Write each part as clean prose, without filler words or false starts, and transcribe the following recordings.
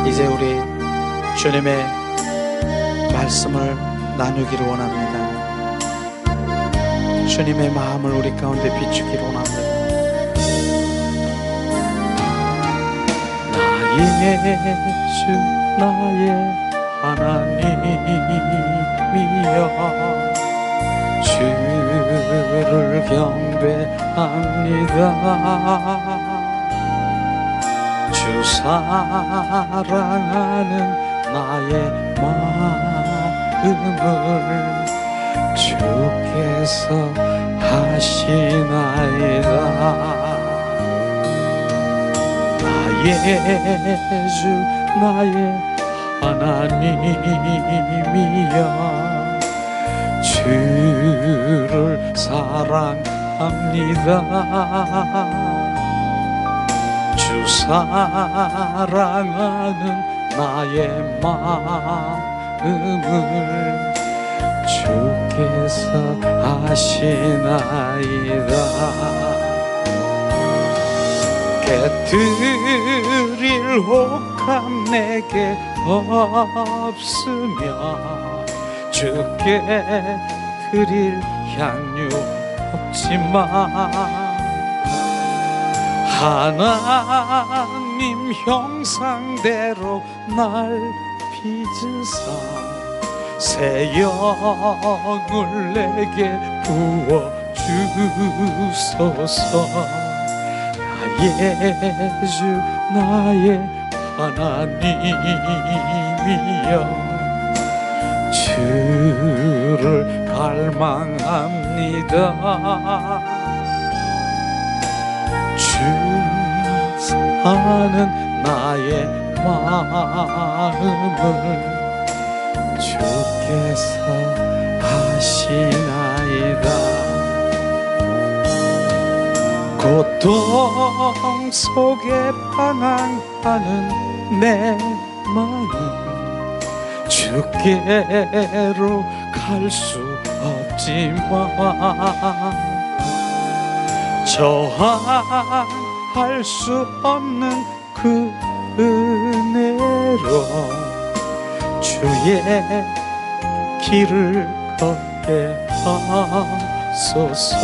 이제 우리 주님의 말씀을 나누기를 원합니다. 주님의 마음을 우리 가운데 비추기를 원합니다. 나의 주 나의 하나님이여 주를 경배합니다. 주 사랑하는 나의 마음을 주께서 하시나이다. 나의 주 나의 하나님이여 주를 사랑합니다. 주 사랑하는 나의 마음을 주께서 하시나이다. 깨뜨릴 혹함 내게 없으며 주께 드릴 향유 없지만 하나님 형상대로 날 빚으사 새 영을 내게 부어주소서. 나의 주 나의 하나님이여 주를 갈망합니다. 주 사는 나의 마음을 주께서 하시나이다. 고통 속에 방황하는 내 마음 주께로 갈 수 없지만 저항할 수 없는 그 은혜로 주의 길을 걷게 하소서.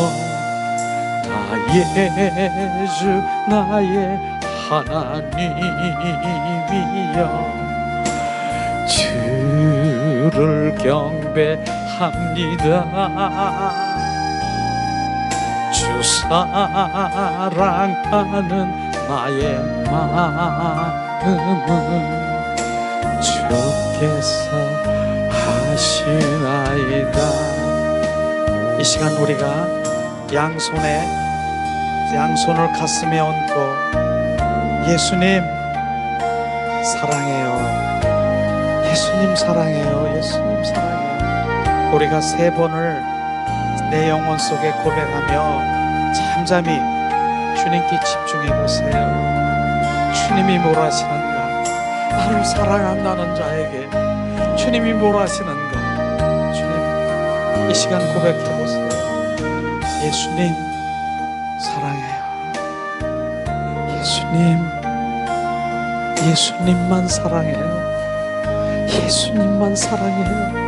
나의 주 나의 하나님이여 주를 경배합니다. 주 사랑하는 나의 마음을 주께서 하시나이다. 이 시간 우리가 양손을 가슴에 얹고 예수님 사랑해요, 예수님 사랑해요, 예수님 사랑해요. 우리가 3번을 내 영혼 속에 고백하며 잠잠히 주님께 집중해 보세요. 주님이 뭘 하시는가? 나를 사랑한다는 자에게 주님이 뭘 하시는가? 주님, 이 시간 고백해 보세요. 예수님 사랑해요. 예수님만 사랑해요. 예수님만 사랑해요.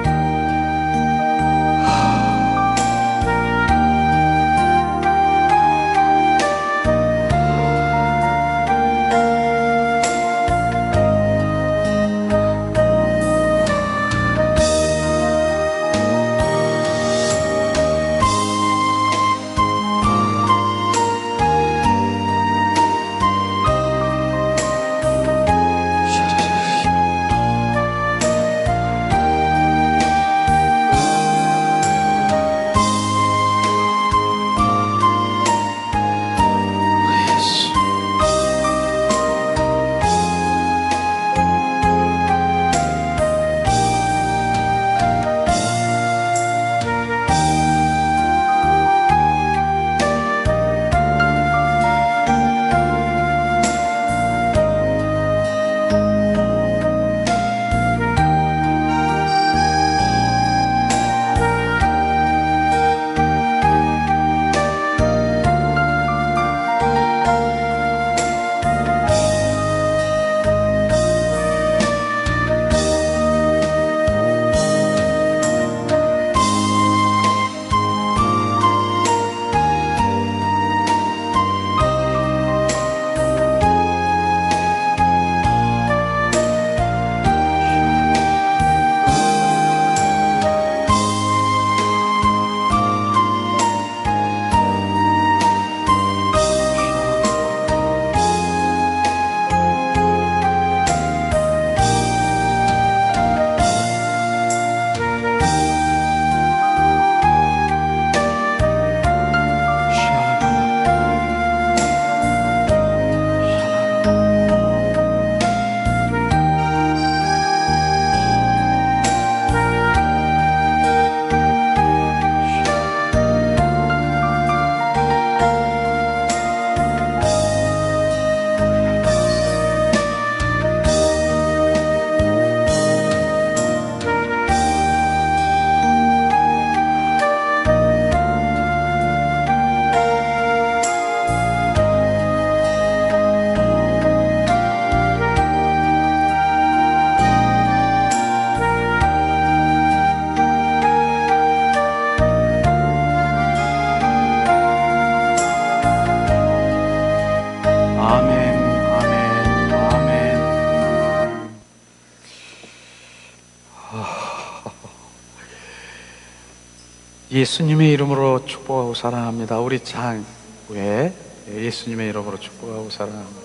예수님의 이름으로 축복하고 사랑합니다. 우리 장외 예수님의 이름으로 축복하고 사랑합니다.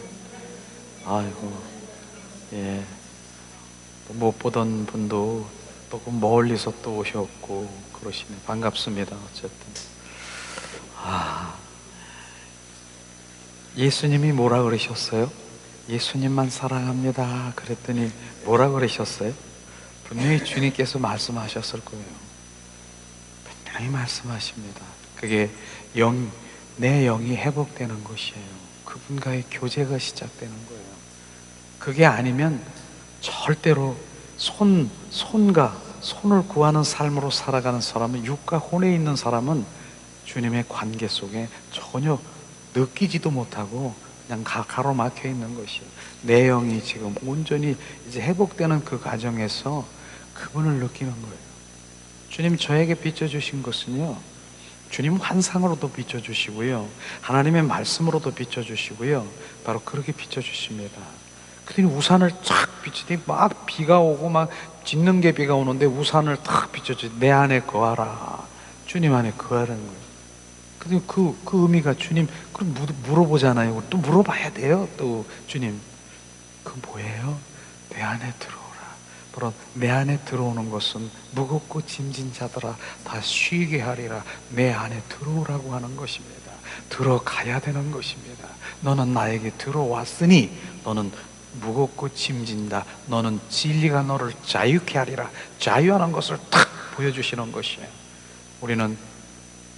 아이고, 예, 또 못 보던 분도 또 멀리서 또 오셨고 그러시네. 반갑습니다. 어쨌든 예수님이 뭐라 그러셨어요? 예수님만 사랑합니다. 그랬더니 뭐라 그러셨어요? 분명히 주님께서 말씀하셨을 거예요. 분명히 말씀하십니다. 그게 내 영이 회복되는 것이에요. 그분과의 교제가 시작되는 거예요. 그게 아니면 절대로 손을 구하는 삶으로 살아가는 사람은, 육과 혼에 있는 사람은 주님의 관계 속에 전혀 느끼지도 못하고 그냥 가로막혀 있는 것이에요. 내 영이 지금 온전히 이제 회복되는 그 과정에서 그분을 느끼는 거예요. 주님 저에게 비춰주신 것은요, 주님 환상으로도 비춰주시고요, 하나님의 말씀으로도 비춰주시고요, 바로 그렇게 비춰주십니다. 그랬더니 우산을 쫙 비추더니 막 비가 오고 막 짖는 게 비가 오는데 우산을 탁 비춰주더니 내 안에 거하라. 주님 안에 거하라는 거예요. 근데 그 의미가, 주님 그럼 물어보잖아요. 또 물어봐야 돼요. 또 주님 그 뭐예요? 내 안에 들어오라. 바로 내 안에 들어오는 것은 무겁고 짐진 자들아 다 쉬게 하리라. 내 안에 들어오라고 하는 것입니다. 들어가야 되는 것입니다. 너는 나에게 들어왔으니 너는 무겁고 짐진다. 너는 진리가 너를 자유케 하리라. 자유하는 것을 탁 보여주시는 것이에요. 우리는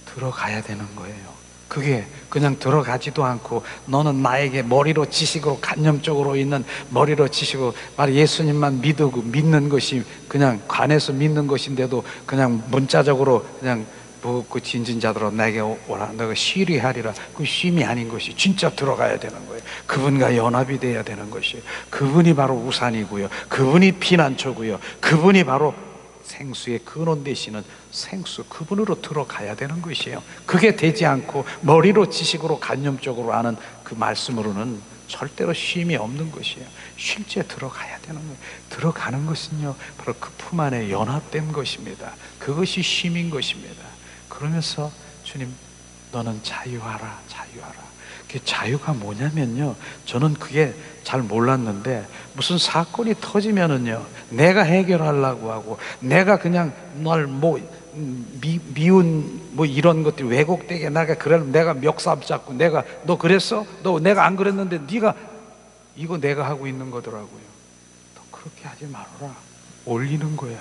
들어가야 되는 거예요. 그게 그냥 들어가지도 않고 너는 나에게 머리로 지식으로 간념적으로 있는 머리로 지식으로 말 예수님만 믿는 것이 그냥 관해서 믿는 것인데도 그냥 문자적으로 그냥 무겁고 진진 자들아 내게 오라. 너가 쉬리 하리라. 그 쉼이 아닌 것이 진짜 들어가야 되는 거예요. 그분과 연합이 돼야 되는 것이에요. 그분이 바로 우산이고요, 그분이 피난처고요, 그분이 바로 생수의 근원 되시는 생수, 그분으로 들어가야 되는 것이에요. 그게 되지 않고 머리로 지식으로 간념적으로 아는 그 말씀으로는 절대로 쉼이 없는 것이에요. 실제 들어가야 되는 거예요. 들어가는 것은요 바로 그 품 안에 연합된 것입니다. 그것이 쉼인 것입니다. 그러면서 주님 너는 자유하라. 자유하라. 그 자유가 뭐냐면요, 저는 그게 잘 몰랐는데 무슨 사건이 터지면은요 내가 해결하려고 하고, 내가 그냥 널 미운 이런 것들이 왜곡되게 내가 멱살 잡고 너 그랬어? 내가 안 그랬는데 네가 이거 내가 하고 있는 거더라고요. 또 그렇게 하지 말아라. 올리는 거예요.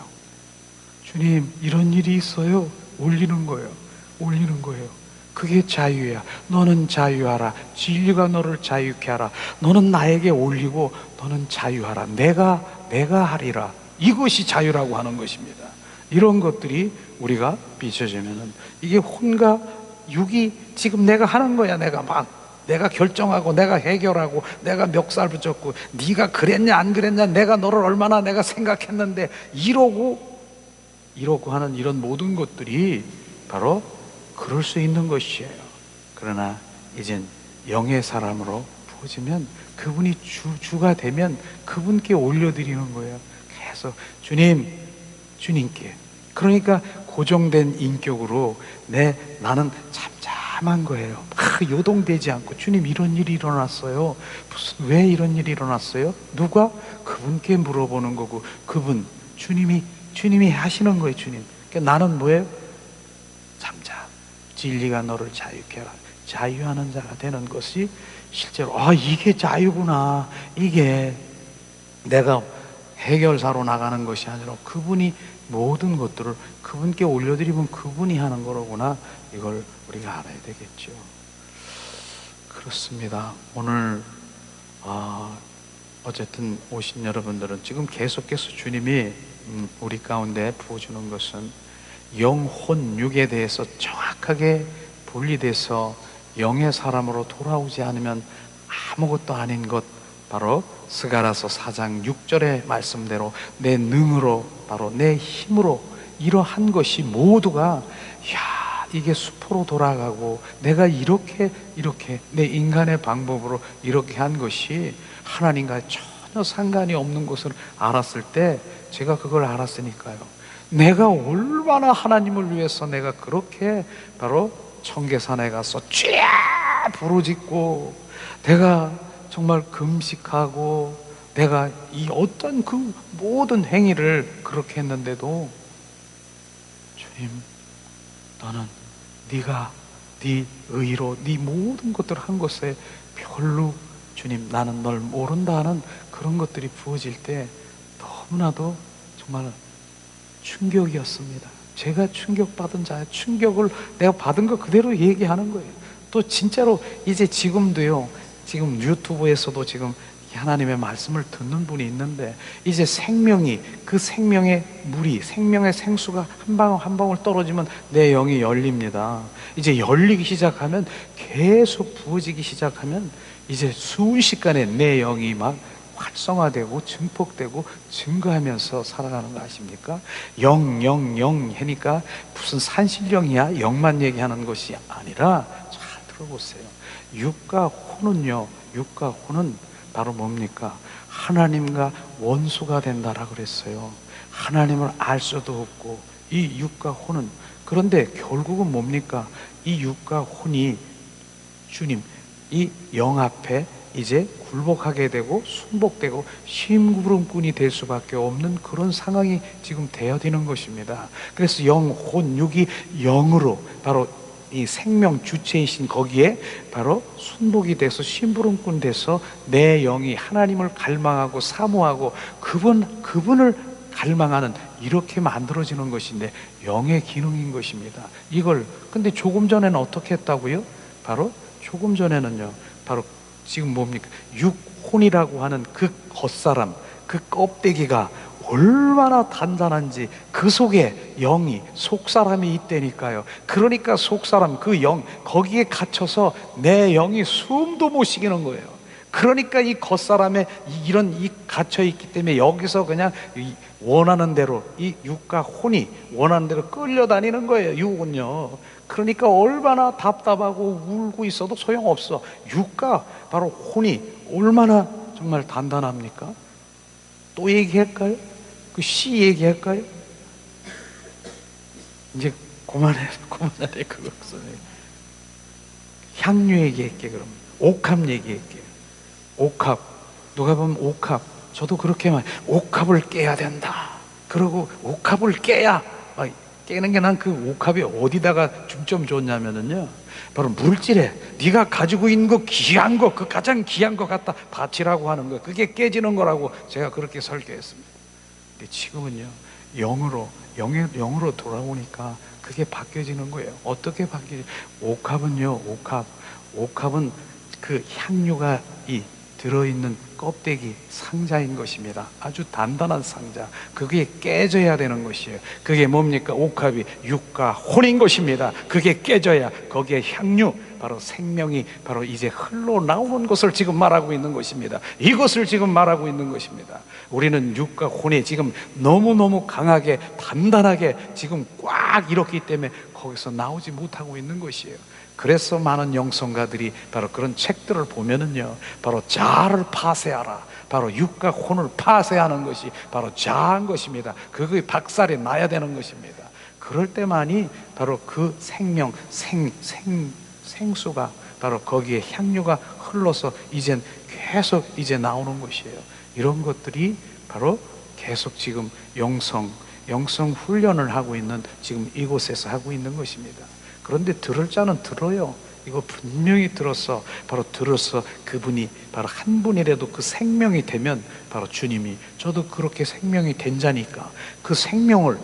주님 이런 일이 있어요. 올리는 거예요. 올리는 거예요. 그게 자유야. 너는 자유하라. 진리가 너를 자유케 하라. 너는 나에게 올리고 너는 자유하라. 내가 하리라. 이것이 자유라고 하는 것입니다. 이런 것들이 우리가 비춰지면은 이게 혼과 육이 지금 내가 하는 거야. 내가 결정하고 내가 해결하고 내가 멱살 붙였고 네가 그랬냐 안 그랬냐, 내가 너를 얼마나 내가 생각했는데 이러고 하는 이런 모든 것들이 바로 그럴 수 있는 것이에요. 그러나 이젠 영의 사람으로 부어지면 그분이 주가 되면 그분께 올려드리는 거예요. 계속 주님께. 그러니까 고정된 인격으로 나는 잠잠한 거예요. 막 요동되지 않고, 주님 이런 일이 일어났어요. 왜 이런 일이 일어났어요? 누가? 그분께 물어보는 거고, 그분 주님이 하시는 거예요. 주님. 그러니까 나는 뭐예요? 잠잠. 진리가 너를 자유케 하라. 자유하는 자가 되는 것이 실제로 이게 자유구나. 이게 내가 해결사로 나가는 것이 아니라 그분이 모든 것들을 그분께 올려드리면 그분이 하는 거로구나. 이걸 우리가 알아야 되겠죠. 그렇습니다. 오늘 어쨌든 오신 여러분들은 지금 계속해서 주님이 우리 가운데 부어주는 것은 영혼, 육에 대해서 정확하게 분리돼서 영의 사람으로 돌아오지 않으면 아무것도 아닌 것, 바로 스가랴서 4장 6절의 말씀대로 내 능으로, 바로 내 힘으로 이러한 것이 모두가 이게 수포로 돌아가고 내가 이렇게 내 인간의 방법으로 이렇게 한 것이 하나님과 전혀 상관이 없는 것을 알았을 때, 제가 그걸 알았으니까요, 내가 얼마나 하나님을 위해서 내가 그렇게 바로 청계산에 가서 쥐 부르짖고 내가 정말 금식하고 내가 이 어떤 그 모든 행위를 그렇게 했는데도 주님, 너는 네가 네 의로 네 모든 것들을 한 것에 별로 주님 나는 널 모른다 하는 그런 것들이 부어질 때 너무나도 정말 충격이었습니다. 제가 충격받은 자야. 충격을 내가 받은 거 그대로 얘기하는 거예요. 또 진짜로 이제 지금도요, 지금 유튜브에서도 지금 하나님의 말씀을 듣는 분이 있는데 이제 생명이, 그 생명의 물이, 생명의 생수가 한 방울 한 방울 떨어지면 내 영이 열립니다. 이제 열리기 시작하면, 계속 부어지기 시작하면 이제 순식간에 내 영이 막 활성화되고 증폭되고 증거하면서 살아가는 거 아십니까? 영 하니까 무슨 산신령이야? 영만 얘기하는 것이 아니라 잘 들어보세요. 육과 혼은요, 육과 혼은 바로 뭡니까? 하나님과 원수가 된다라 그랬어요. 하나님을 알 수도 없고 이 육과 혼은, 그런데 결국은 뭡니까? 이 육과 혼이 주님, 이 영 앞에 이제 굴복하게 되고 순복되고 심부름꾼이 될 수밖에 없는 그런 상황이 지금 되어지는 것입니다. 그래서 영, 혼, 육이 영으로 바로 이 생명 주체이신 거기에 바로 순복이 돼서 심부름꾼 돼서 내 영이 하나님을 갈망하고 사모하고 그분을 갈망하는, 이렇게 만들어지는 것인데 영의 기능인 것입니다. 이걸 근데 조금 전에는 어떻게 했다고요? 바로 조금 전에는요, 바로 지금 뭡니까? 육혼이라고 하는 그 겉사람, 그 껍데기가 얼마나 단단한지 그 속에 영이, 속사람이 있다니까요. 그러니까 속사람, 그 영, 거기에 갇혀서 내 영이 숨도 못 쉬기는 거예요. 그러니까 이 겉사람에 이런 이 갇혀 있기 때문에 여기서 그냥 원하는 대로 이 육과 혼이 원하는 대로 끌려다니는 거예요. 육은요. 그러니까 얼마나 답답하고 울고 있어도 소용없어. 육과 바로 혼이 얼마나 정말 단단합니까? 또 얘기할까요? 그 시 얘기할까요? 이제 그만해 그것은. 향유 얘기할게. 그럼 옥합 얘기할게요. 옥합, 누가 보면 옥합, 저도 그렇게 말, 옥합을 깨야 된다. 그리고 옥합을 깨야, 깨는 게, 난 그 옥합이 어디다가 중점 줬냐면은요, 바로 물질에 네가 가지고 있는 거, 귀한 거, 그 가장 귀한 거 갖다 바치라고 하는 거, 그게 깨지는 거라고 제가 그렇게 설교했습니다. 근데 지금은요, 영으로 돌아오니까 그게 바뀌어지는 거예요. 어떻게 바뀌지? 옥합은요, 옥합은 그 향유가 들어있는 껍데기 상자인 것입니다. 아주 단단한 상자. 그게 깨져야 되는 것이에요. 그게 뭡니까? 옥합이 육과 혼인 것입니다. 그게 깨져야 거기에 향유, 바로 생명이 바로 이제 흘러나오는 것을 지금 말하고 있는 것입니다. 이것을 지금 말하고 있는 것입니다. 우리는 육과 혼이 지금 너무너무 강하게 단단하게 지금 꽉 이렇기 때문에 거기서 나오지 못하고 있는 것이에요. 그래서 많은 영성가들이 바로 그런 책들을 보면은요, 바로 자아를 파쇄하라, 바로 육과 혼을 파쇄하는 것이 바로 자아인 것입니다. 그게 박살이 나야 되는 것입니다. 그럴 때만이 바로 그 생명, 생수가 바로 거기에 향유가 흘러서 이젠 계속 이제 나오는 것이에요. 이런 것들이 바로 계속 지금 영성 훈련을 하고 있는 지금 이곳에서 하고 있는 것입니다. 그런데 들을 자는 들어요. 이거 분명히 들어서 그분이 바로 한 분이라도 그 생명이 되면 바로 주님이, 저도 그렇게 생명이 된 자니까 그 생명을,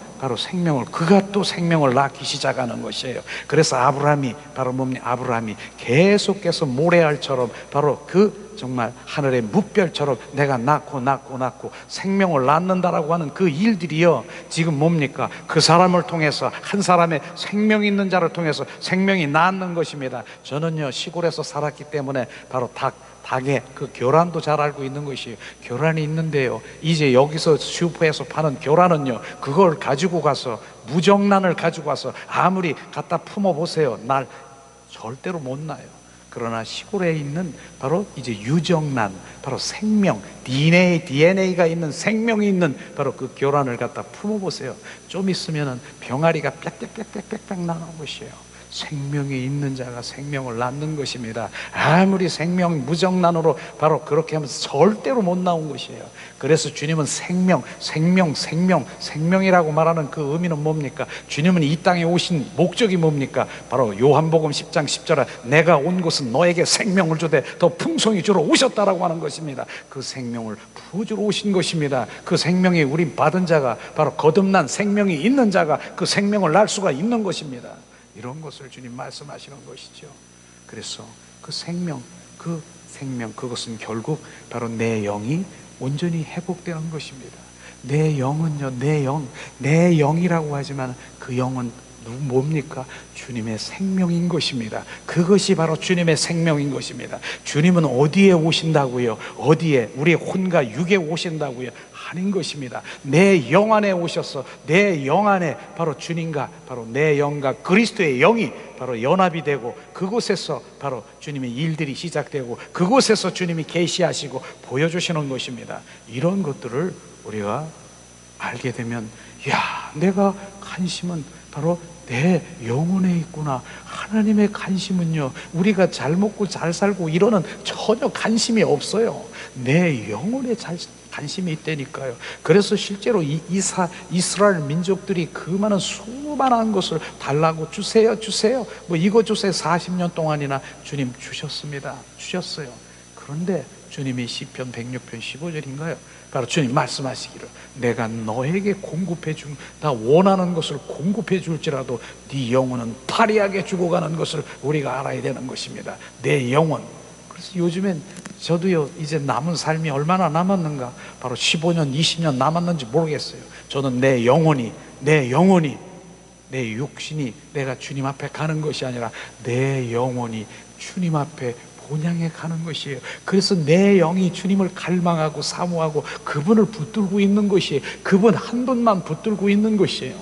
그가 또 생명을 낳기 시작하는 것이에요. 그래서 아브라함이 계속해서 모래알처럼 바로 그 정말 하늘의 무별처럼 내가 낳고 생명을 낳는다라고 하는 그 일들이요, 지금 뭡니까? 그 사람을 통해서, 한 사람의 생명 있는 자를 통해서 생명이 낳는 것입니다. 저는요, 시골에서 살았기 때문에 바로 닭의 그 교란도 잘 알고 있는 것이에요. 교란이 있는데요, 이제 여기서 슈퍼에서 파는 교란은요, 그걸 가지고 가서, 무정란을 가지고 와서 아무리 갖다 품어보세요, 날 절대로 못 나요. 그러나 시골에 있는 바로 이제 유정란, 바로 생명, DNA가 있는 생명이 있는 바로 그 교란을 갖다 품어보세요. 좀 있으면은 병아리가 빽빽빽빽빽 나는 것이에요. 생명이 있는 자가 생명을 낳는 것입니다. 아무리 생명 무정란으로 바로 그렇게 하면서 절대로 못 나온 것이에요. 그래서 주님은 생명이라고 말하는 그 의미는 뭡니까? 주님은 이 땅에 오신 목적이 뭡니까? 바로 요한복음 10장 10절에 내가 온 곳은 너에게 생명을 주되 더 풍성히 주러 오셨다라고 하는 것입니다. 그 생명을 부어주러 오신 것입니다. 그 생명이 우리 받은 자가 바로 거듭난 생명이 있는 자가 그 생명을 낳을 수가 있는 것입니다. 이런 것을 주님 말씀하시는 것이죠. 그래서 그 생명, 그것은 결국 바로 내 영이 온전히 회복되는 것입니다. 내 영은요, 내 영이라고 하지만 그 영은 뭡니까? 주님의 생명인 것입니다. 그것이 바로 주님의 생명인 것입니다. 주님은 어디에 오신다고요? 어디에? 우리의 혼과 육에 오신다고요? 아닌 것입니다. 내 영 안에 오셔서 내 영 안에 바로 주님과 바로 내 영과 그리스도의 영이 바로 연합이 되고 그곳에서 바로 주님의 일들이 시작되고 그곳에서 주님이 계시하시고 보여주시는 것입니다. 이런 것들을 우리가 알게 되면 야, 내가 관심은 바로 내 영혼에 있구나. 하나님의 관심은요, 우리가 잘 먹고 잘 살고 이러는 전혀 관심이 없어요. 내 영혼에 관심이 있다니까요. 그래서 실제로 이스라엘 민족들이 그 많은 수많은 것을 달라고 주세요 뭐 이거 주세요 40년 동안이나 주님 주셨어요. 그런데 주님이 시편 106편 15절인가요? 바로 주님 말씀하시기를 내가 너에게 공급해 준 나 원하는 것을 공급해 줄지라도 네 영혼은 파리하게 죽어가는 것을 우리가 알아야 되는 것입니다. 내 영혼. 그래서 요즘엔 저도요 이제 남은 삶이 얼마나 남았는가 바로 15년 20년 남았는지 모르겠어요. 저는 내 영혼이 내 육신이 내가 주님 앞에 가는 것이 아니라 내 영혼이 주님 앞에 본향에 가는 것이에요. 그래서 내 영이 주님을 갈망하고 사모하고 그분을 붙들고 있는 것이에요. 그분 한 분만 붙들고 있는 것이에요.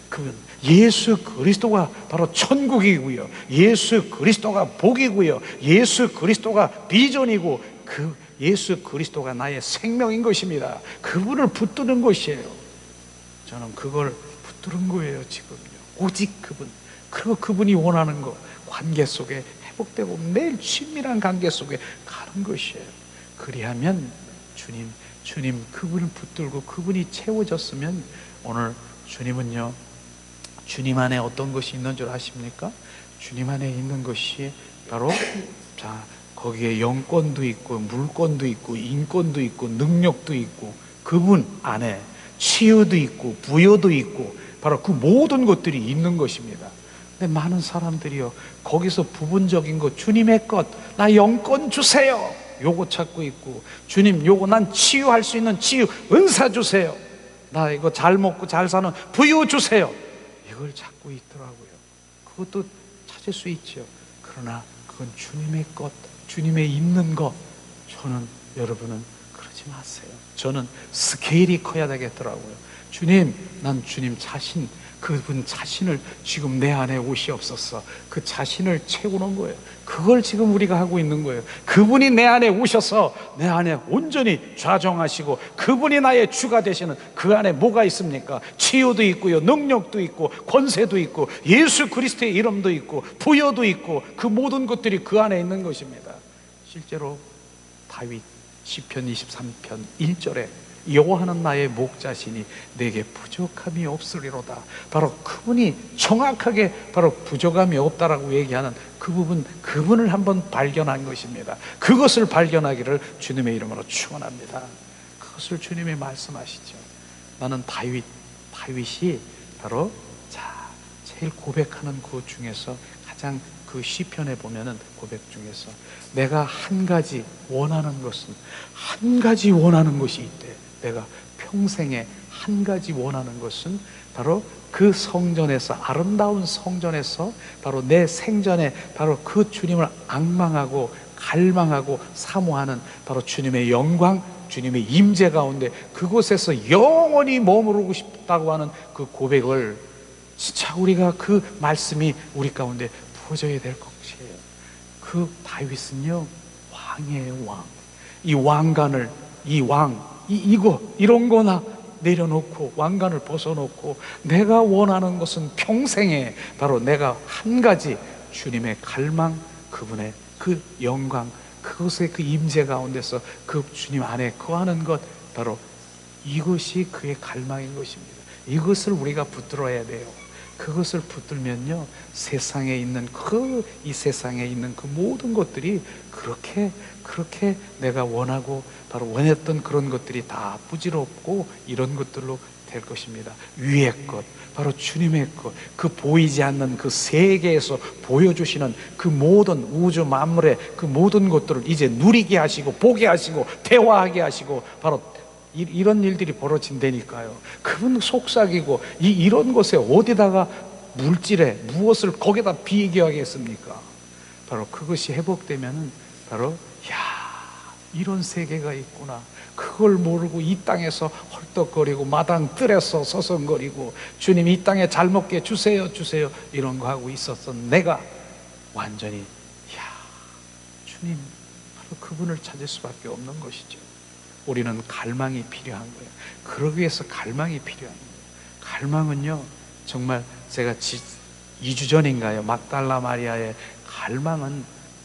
그분 예수 그리스도가 바로 천국이고요, 예수 그리스도가 복이고요, 예수 그리스도가 비전이고 그 예수 그리스도가 나의 생명인 것입니다. 그분을 붙드는 것이에요. 저는 그걸 붙드는 거예요. 지금요 오직 그분, 그리고 그분이 원하는 것 관계 속에 회복되고 매일 친밀한 관계 속에 가는 것이에요. 그리하면 주님 그분을 붙들고 그분이 채워졌으면 오늘 주님은요, 주님 안에 어떤 것이 있는 줄 아십니까? 주님 안에 있는 것이 바로 거기에 영권도 있고 물권도 있고 인권도 있고 능력도 있고 그분 안에 치유도 있고 부여도 있고 바로 그 모든 것들이 있는 것입니다. 근데 많은 사람들이요 거기서 부분적인 것, 주님의 것, 나 영권 주세요 요거 찾고 있고, 주님 요거 난 치유할 수 있는 치유 은사 주세요, 나 이거 잘 먹고 잘 사는 부유 주세요, 이걸 찾고 있더라고요. 그것도 찾을 수 있죠. 그러나 그건 주님의 것, 주님의 있는 것. 저는 여러분은 그러지 마세요. 저는 스케일이 커야 되겠더라고요. 주님, 난 주님 자신, 그분 자신을 지금 내 안에 오시옵소서. 그 자신을 채우는 거예요. 그걸 지금 우리가 하고 있는 거예요. 그분이 내 안에 오셔서 내 안에 온전히 좌정하시고 그분이 나의 주가 되시는 그 안에 뭐가 있습니까? 치유도 있고요, 능력도 있고 권세도 있고 예수 그리스도의 이름도 있고 부여도 있고 그 모든 것들이 그 안에 있는 것입니다. 실제로 다윗 시편 23편 1절에 여호와는 나의 목자시니 내게 부족함이 없으리로다. 바로 그분이 정확하게 바로 부족함이 없다라고 얘기하는 그 부분, 그분을 한번 발견한 것입니다. 그것을 발견하기를 주님의 이름으로 축원합니다. 그것을 주님이 말씀하시죠. 나는 다윗이 바로 제일 고백하는 그 중에서 가장 그 시편에 보면은 고백 중에서 내가 한 가지 원하는 것이 있대. 내가 평생에 한 가지 원하는 것은 바로 그 성전에서, 아름다운 성전에서 바로 내 생전에 바로 그 주님을 앙망하고 갈망하고 사모하는 바로 주님의 영광, 주님의 임재 가운데 그곳에서 영원히 머무르고 싶다고 하는 그 고백을 진짜 우리가 그 말씀이 우리 가운데 부어져야 될 것이에요. 그 다윗은요 왕이에요, 왕. 이 왕관을, 이 왕, 이런 거나 내려놓고 왕관을 벗어놓고 내가 원하는 것은 평생에 바로 내가 한 가지, 주님의 갈망, 그분의 그 영광, 그것의 그 임재 가운데서 그 주님 안에 거하는 것, 바로 이것이 그의 갈망인 것입니다. 이것을 우리가 붙들어야 돼요. 그것을 붙들면요 세상에 있는 이 세상에 있는 그 모든 것들이 그렇게 내가 원하고 바로 원했던 그런 것들이 다 부질없고 이런 것들로 될 것입니다. 위의 것, 바로 주님의 것, 그 보이지 않는 그 세계에서 보여주시는 그 모든 우주 만물의 그 모든 것들을 이제 누리게 하시고 보게 하시고 대화하게 하시고, 바로 이런 일들이 벌어진다니까요. 그분 속삭이고 이런 것에 어디다가 물질에 무엇을 거기다 비교하겠습니까? 바로 그것이 회복되면은 바로 이런 세계가 있구나. 그걸 모르고 이 땅에서 헐떡거리고 마당 뜰에서 서성거리고 주님 이 땅에 잘 먹게 주세요 이런 거 하고 있었던 내가 완전히 주님, 바로 그분을 찾을 수밖에 없는 것이죠. 우리는 갈망이 필요한 거예요. 그러기 위해서 갈망이 필요한 거예요. 갈망은요 정말 제가 2주 전인가요 막달라 마리아의 갈망은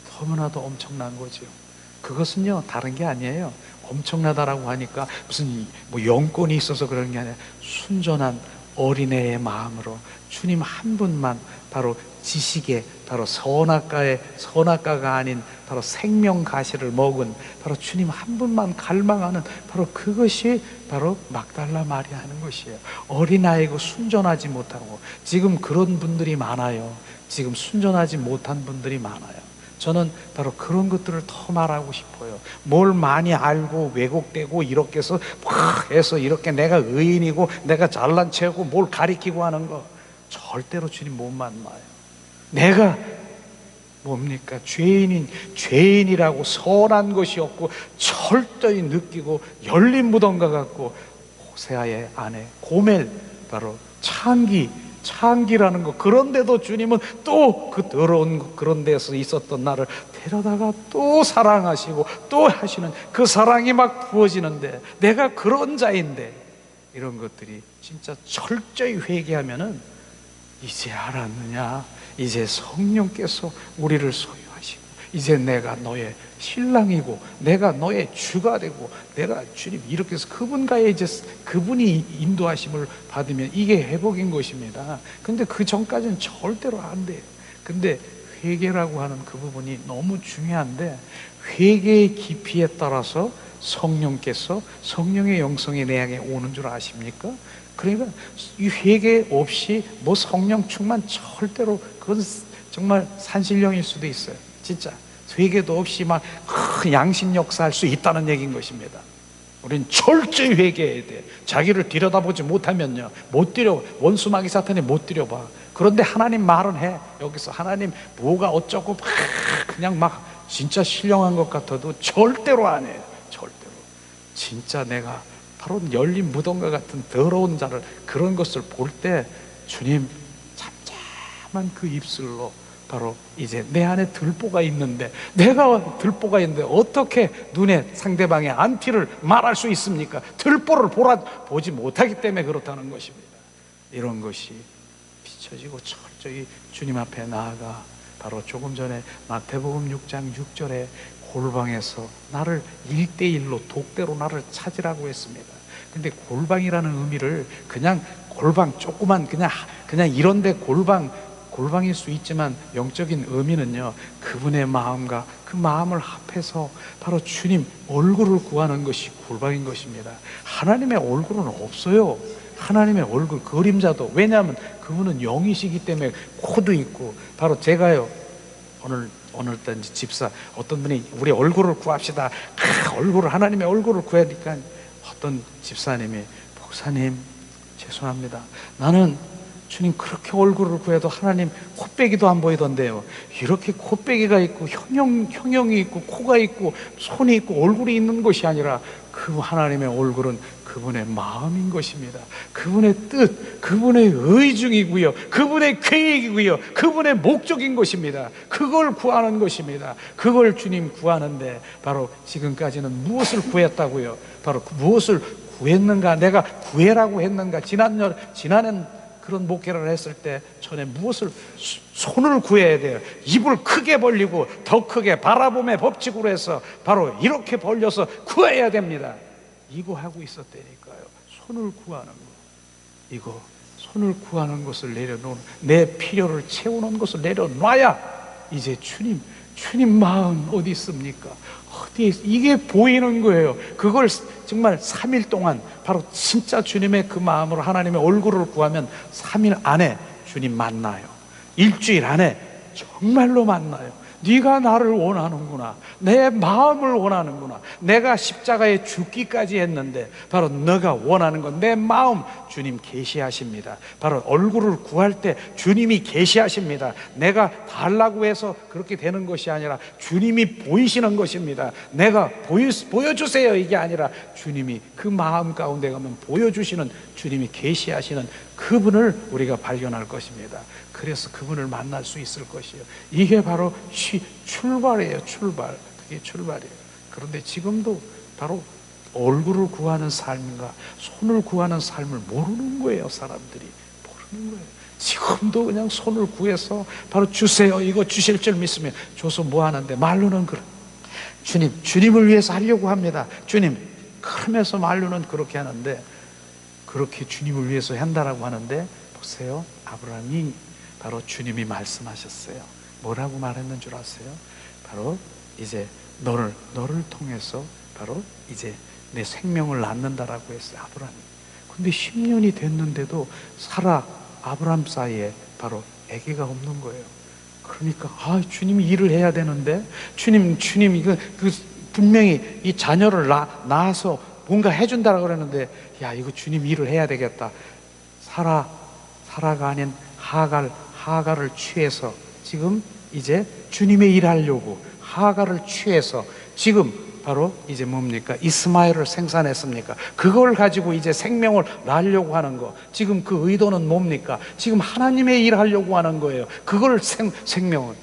너무나도 엄청난 거죠. 그것은요 다른 게 아니에요. 엄청나다라고 하니까 무슨 뭐 영권이 있어서 그런 게 아니라 순전한 어린애의 마음으로 주님 한 분만, 바로 지식의 바로 선악과가 아닌 바로 생명 가시를 먹은 바로 주님 한 분만 갈망하는, 바로 그것이 바로 막달라 마리아 하는 것이에요. 어린아이고 순전하지 못하고, 지금 그런 분들이 많아요. 지금 순전하지 못한 분들이 많아요. 저는 바로 그런 것들을 더 말하고 싶어요. 뭘 많이 알고 왜곡되고 이렇게 해서 이렇게 내가 의인이고 내가 잘난 체하고 뭘 가리키고 하는 거 절대로 주님 못 만나요. 내가 뭡니까? 죄인이라고 선한 것이 없고 철저히 느끼고 열린 무덤과 같고, 호세아의 아내 고멜, 바로 창기라는 거, 그런데도 주님은 또 그 더러운 그런 데서 있었던 나를 데려다가 또 사랑하시고 또 하시는 그 사랑이 막 부어지는데, 내가 그런 자인데, 이런 것들이 진짜 철저히 회개하면은 이제 알았느냐? 이제 성령께서 우리를 소유하시고 이제 내가 너의 신랑이고 내가 너의 주가 되고 내가 주님 이렇게 해서 그분과의 이제 그분이 인도하심을 받으면 이게 회복인 것입니다. 근데 그 전까지는 절대로 안 돼요. 근데 회개라고 하는 그 부분이 너무 중요한데, 회개의 깊이에 따라서 성령의 영성이 내 안에 오는 줄 아십니까? 그러니까 이 회개 없이 뭐 성령 충만 절대로, 그건 정말 산신령일 수도 있어요. 진짜 회개도 없이 막 양심 역사할 수 있다는 얘기인 것입니다. 우리는 철저히 회개해야 돼. 자기를 들여다보지 못하면요 원수 마귀 사탄이 못 들여봐. 그런데 하나님 말은 해. 여기서 하나님 뭐가 어쩌고 그냥 막 진짜 신령한 것 같아도 절대로 안 해요. 절대로. 진짜 내가 바로 열린 무덤과 같은 더러운 자를, 그런 것을 볼 때 주님 잠잠한 그 입술로 바로 이제 내 안에 들보가 있는데, 내가 들보가 있는데 어떻게 눈에 상대방의 안티를 말할 수 있습니까? 들보를 보지 못하기 때문에 그렇다는 것입니다. 이런 것이 비춰지고 철저히 주님 앞에 나아가, 바로 조금 전에 마태복음 6장 6절에 골방에서 나를 1대1로 독대로 나를 찾으라고 했습니다. 근데 골방이라는 의미를 그냥 골방 조그만 그냥 이런데 골방일 수 있지만, 영적인 의미는요 그분의 마음과 그 마음을 합해서 바로 주님 얼굴을 구하는 것이 골방인 것입니다. 하나님의 얼굴은 없어요. 하나님의 얼굴 그림자도, 왜냐하면 그분은 영이시기 때문에 코도 있고, 바로 제가요 오늘 집사 어떤 분이 우리 얼굴을 구합시다. 하나님의 얼굴을 구하니까 어떤 집사님이, 목사님 죄송합니다, 나는 주님 그렇게 얼굴을 구해도 하나님 코빼기도 안 보이던데요. 이렇게 코빼기가 있고 형형이 있고 코가 있고 손이 있고 얼굴이 있는 것이 아니라 그 하나님의 얼굴은 그분의 마음인 것입니다. 그분의 뜻, 그분의 의중이고요, 그분의 계획이고요, 그분의 목적인 것입니다. 그걸 구하는 것입니다. 그걸 주님 구하는데 바로 지금까지는 무엇을 구했다고요? 바로 무엇을 구했는가? 내가 구해라고 했는가? 지난해는 그런 목회를 했을 때 전에 무엇을 손을 구해야 돼요. 입을 크게 벌리고 더 크게 바라봄의 법칙으로 해서 바로 이렇게 벌려서 구해야 됩니다. 이거 하고 있었다니까요. 손을 구하는 거. 이거 손을 구하는 것을 내려놓은, 내 필요를 채우는 것을 내려놔야 이제 주님 마음 어디 있습니까? 어디 이게 보이는 거예요. 그걸 정말 3일 동안 바로 진짜 주님의 그 마음으로 하나님의 얼굴을 구하면 3일 안에 주님 만나요. 일주일 안에 정말로 만나요. 네가 나를 원하는구나. 내 마음을 원하는구나. 내가 십자가에 죽기까지 했는데 바로 너가 원하는 건 내 마음. 주님 계시하십니다. 바로 얼굴을 구할 때 주님이 계시하십니다. 내가 달라고 해서 그렇게 되는 것이 아니라 주님이 보이시는 것입니다. 내가 보여주세요 이게 아니라 주님이 그 마음 가운데 가면 보여주시는, 주님이 계시하시는 그분을 우리가 발견할 것입니다. 그래서 그분을 만날 수 있을 것이에요. 이게 바로 출발이에요. 출발. 그게 출발이에요. 그런데 지금도 바로 얼굴을 구하는 삶인가 손을 구하는 삶을 모르는 거예요. 사람들이 모르는 거예요. 지금도 그냥 손을 구해서 바로 주세요 이거 주실 줄 믿으면 줘서 뭐 하는데 말로는 그래. 주님을 위해서 하려고 합니다. 주님 그러면서 말로는 그렇게 하는데, 그렇게 주님을 위해서 한다라고 하는데 보세요. 아브라함이 바로 주님이 말씀하셨어요. 뭐라고 말했는 줄 아세요? 바로 이제 너를 통해서 바로 이제 내 생명을 낳는다라고 했어요. 아브라함이. 근데 10년이 됐는데도 사라 아브라함 사이에 바로 아기가 없는 거예요. 그러니까 주님이 일을 해야 되는데 주님 이거 분명히 이 자녀를 낳아서 뭔가 해준다라고 그랬는데 야 이거 주님 일을 해야 되겠다. 사라가 아닌 하갈을 취해서 지금 이제 주님의 일하려고 하갈을 취해서 지금 바로 이제 뭡니까? 이스마엘을 생산했습니까? 그걸 가지고 이제 생명을 낳으려고 하는 거. 지금 그 의도는 뭡니까? 지금 하나님의 일 하려고 하는 거예요. 그걸 생명을.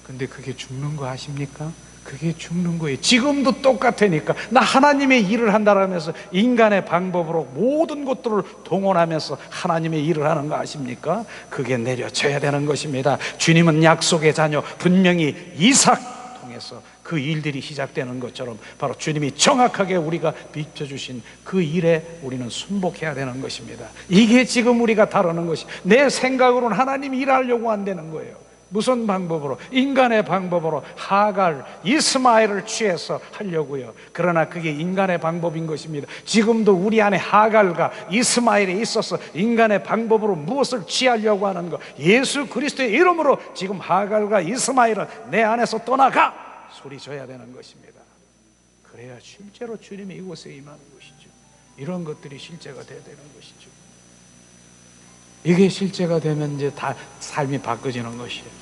근데 그게 죽는 거 아십니까? 그게 죽는 거예요. 지금도 똑같으니까 나 하나님의 일을 한다라면서 인간의 방법으로 모든 것들을 동원하면서 하나님의 일을 하는 거 아십니까? 그게 내려져야 되는 것입니다. 주님은 약속의 자녀 분명히 이삭 통해서 그 일들이 시작되는 것처럼 바로 주님이 정확하게 우리가 비춰주신 그 일에 우리는 순복해야 되는 것입니다. 이게 지금 우리가 다루는 것이, 내 생각으로는 하나님이 일하려고 한다는 거예요. 무슨 방법으로? 인간의 방법으로 하갈, 이스마엘을 취해서 하려고요. 그러나 그게 인간의 방법인 것입니다. 지금도 우리 안에 하갈과 이스마엘이 있어서 인간의 방법으로 무엇을 취하려고 하는 것, 예수 그리스도의 이름으로 지금 하갈과 이스마엘은 내 안에서 떠나가 소리져야 되는 것입니다. 그래야 실제로 주님이 이곳에 임하는 것이죠. 이런 것들이 실제가 되어야 되는 것이죠. 이게 실제가 되면 이제 다 삶이 바꿔지는 것이에요.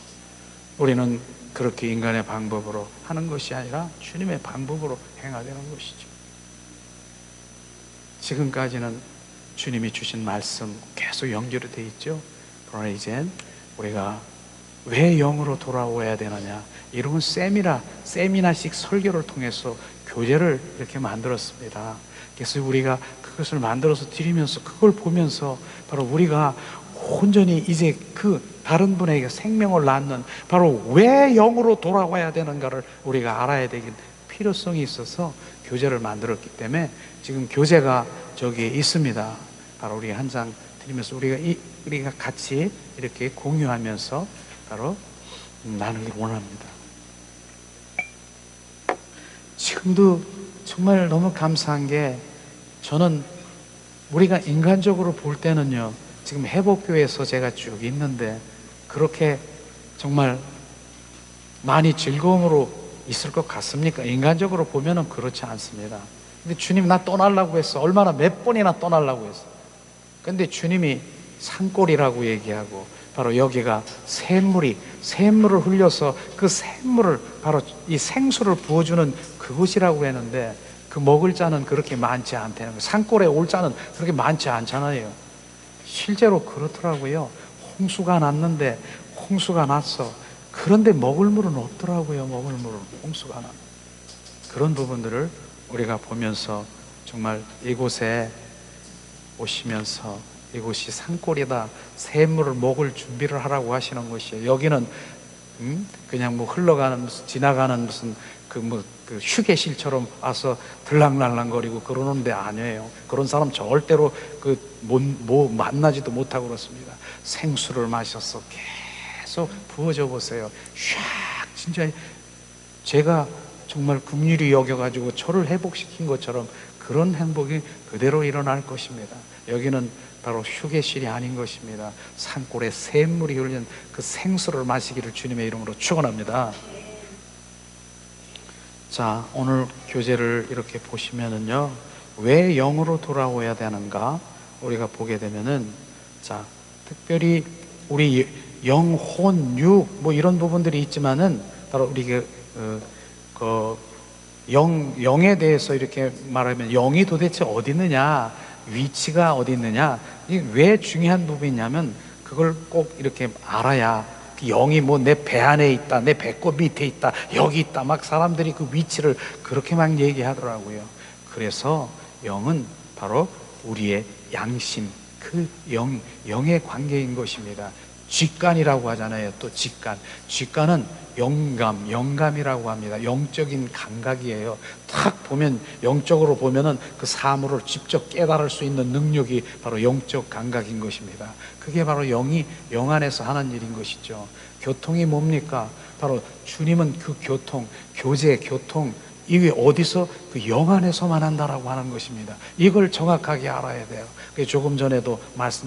우리는 그렇게 인간의 방법으로 하는 것이 아니라 주님의 방법으로 행하되는 것이죠. 지금까지는 주님이 주신 말씀 계속 연결이 되어 있죠. 그러나 이젠 우리가 왜 영으로 돌아와야 되느냐, 이런 세미나식 설교를 통해서 교재를 이렇게 만들었습니다. 그래서 우리가 그것을 만들어서 드리면서 그걸 보면서 바로 우리가 온전히 이제 그 다른 분에게 생명을 낳는 바로 왜 영으로 돌아와야 되는가를 우리가 알아야 되긴 필요성이 있어서 교재를 만들었기 때문에 지금 교재가 저기 있습니다. 바로 우리 한 장 드리면서 우리가 같이 이렇게 공유하면서 바로 나누길 원합니다. 지금도 정말 너무 감사한 게, 저는 우리가 인간적으로 볼 때는요, 지금 회복교회에서 제가 쭉 있는데 그렇게 정말 많이 즐거움으로 있을 것 같습니까? 인간적으로 보면은 그렇지 않습니다. 근데 주님 나 떠나려고 했어. 얼마나 몇 번이나 떠나려고 했어. 근데 주님이 산골이라고 얘기하고, 바로 여기가 샘물을 흘려서 그 샘물을 바로 이 생수를 부어주는 그곳이라고 했는데, 그 먹을 자는 그렇게 많지 않다는 거예요. 산골에 올 자는 그렇게 많지 않잖아요. 실제로 그렇더라고요. 홍수가 났어. 그런데 먹을 물은 없더라고요. 먹을 물은 홍수가 나. 그런 부분들을 우리가 보면서 정말 이곳에 오시면서 이곳이 산골이다, 샘물을 먹을 준비를 하라고 하시는 것이에요. 여기는 그냥 뭐 흘러가는 지나가는 무슨 그 휴게실처럼 와서 들락날락거리고 그러는 데 아니에요. 그런 사람 절대로 만나지도 못하고 그렇습니다. 생수를 마셔서 계속 부어줘 보세요. 샥, 진짜 제가 정말 긍휼히 여겨가지고 저를 회복시킨 것처럼 그런 행복이 그대로 일어날 것입니다. 여기는 바로 휴게실이 아닌 것입니다. 산골에 샘물이 흐르는 그 생수를 마시기를 주님의 이름으로 축원합니다. 자, 오늘 교재를 이렇게 보시면은요, 왜 영으로 돌아오야 되는가 우리가 보게 되면은, 자, 특별히 우리 영, 혼, 육 뭐 이런 부분들이 있지만은 바로 우리 영에 대해서 이렇게 말하면 영이 도대체 어디 있느냐, 위치가 어디 있느냐, 이게 왜 중요한 부분이냐면 그걸 꼭 이렇게 알아야, 영이 뭐 내 배 안에 있다, 내 배꼽 밑에 있다, 여기 있다, 막 사람들이 그 위치를 그렇게 막 얘기하더라고요. 그래서 영은 바로 우리의 양심, 그 영의 관계인 것입니다. 직관이라고 하잖아요. 또 직관은 영감이라고 합니다. 영적인 감각이에요. 탁 보면, 영적으로 보면은 그 사물을 직접 깨달을 수 있는 능력이 바로 영적 감각인 것입니다. 그게 바로 영이 영 안에서 하는 일인 것이죠. 교통이 뭡니까? 바로 주님은 그 교통, 교통, 이게 어디서? 그 영 안에서만 한다라고 하는 것입니다. 이걸 정확하게 알아야 돼요. 조금 전에도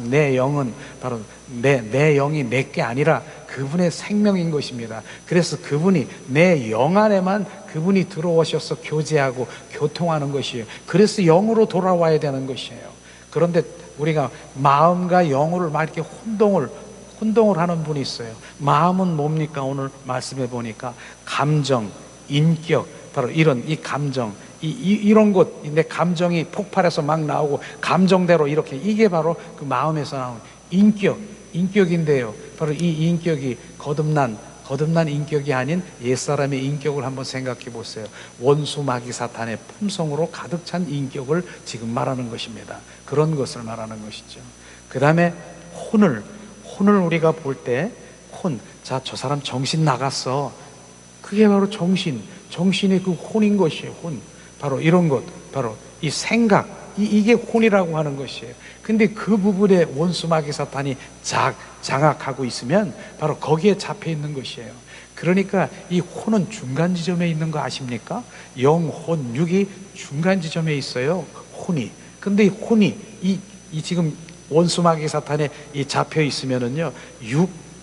내 영은 바로 내 영이 내게 아니라 그분의 생명인 것입니다. 그래서 그분이 내 영 안에만 그분이 들어오셔서 교제하고 교통하는 것이에요. 그래서 영으로 돌아와야 되는 것이에요. 그런데 우리가 마음과 영으로 막 이렇게 혼동을 하는 분이 있어요. 마음은 뭡니까? 오늘 말씀해 보니까 감정, 인격, 바로 이런 이 감정, 이런 것, 내 감정이 폭발해서 막 나오고 감정대로 이렇게, 이게 바로 그 마음에서 나오는 인격인데요. 바로 이 인격이 거듭난 인격이 아닌 옛사람의 인격을 한번 생각해 보세요. 원수 마귀 사탄의 품성으로 가득 찬 인격을 지금 말하는 것입니다. 그런 것을 말하는 것이죠. 그 다음에 혼을 우리가 볼 때, 자, 저 사람 정신 나갔어. 그게 바로 정신의 그 혼인 것이에요. 바로 이런 것, 바로 이 생각, 이게 혼이라고 하는 것이에요. 근데 그 부분에 원수 마귀 사탄이 장악하고 있으면 바로 거기에 잡혀 있는 것이에요. 그러니까 이 혼은 중간 지점에 있는 거 아십니까? 영, 혼, 육이 중간 지점에 있어요. 혼이. 근데 이 혼이 이 지금 원수 마귀 사탄에 이 잡혀 있으면은요,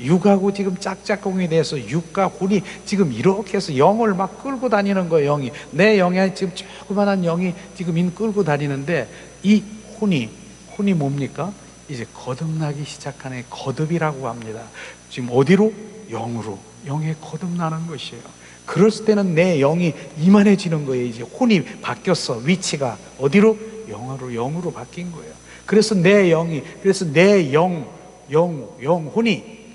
육하고 지금 짝짝꿍이 돼서 육과 혼이 지금 이렇게 해서 영을 막 끌고 다니는 거예요. 영이, 내 영이 지금 조그만한 영이 지금 끌고 다니는데, 이 혼이 뭡니까? 이제 거듭나기 시작하는 거듭이라고 합니다. 지금 어디로? 영으로. 영에 거듭나는 것이에요. 그랬을 때는 내 영이 이만해지는 거예요. 이제 혼이 바뀌었어. 위치가 어디로? 영으로 바뀐 거예요. 그래서 내 영혼이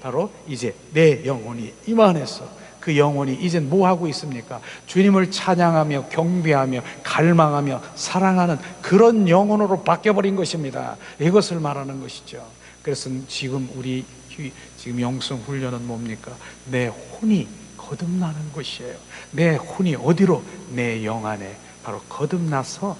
바로 이제 내 영혼이 이만했어. 그 영혼이 이제 뭐 하고 있습니까? 주님을 찬양하며 경배하며 갈망하며 사랑하는 그런 영혼으로 바뀌어버린 것입니다. 이것을 말하는 것이죠. 그래서 지금 우리 지금 영성 훈련은 뭡니까? 내 혼이 거듭나는 것이에요. 내 혼이 어디로? 내 영 안에 바로 거듭나서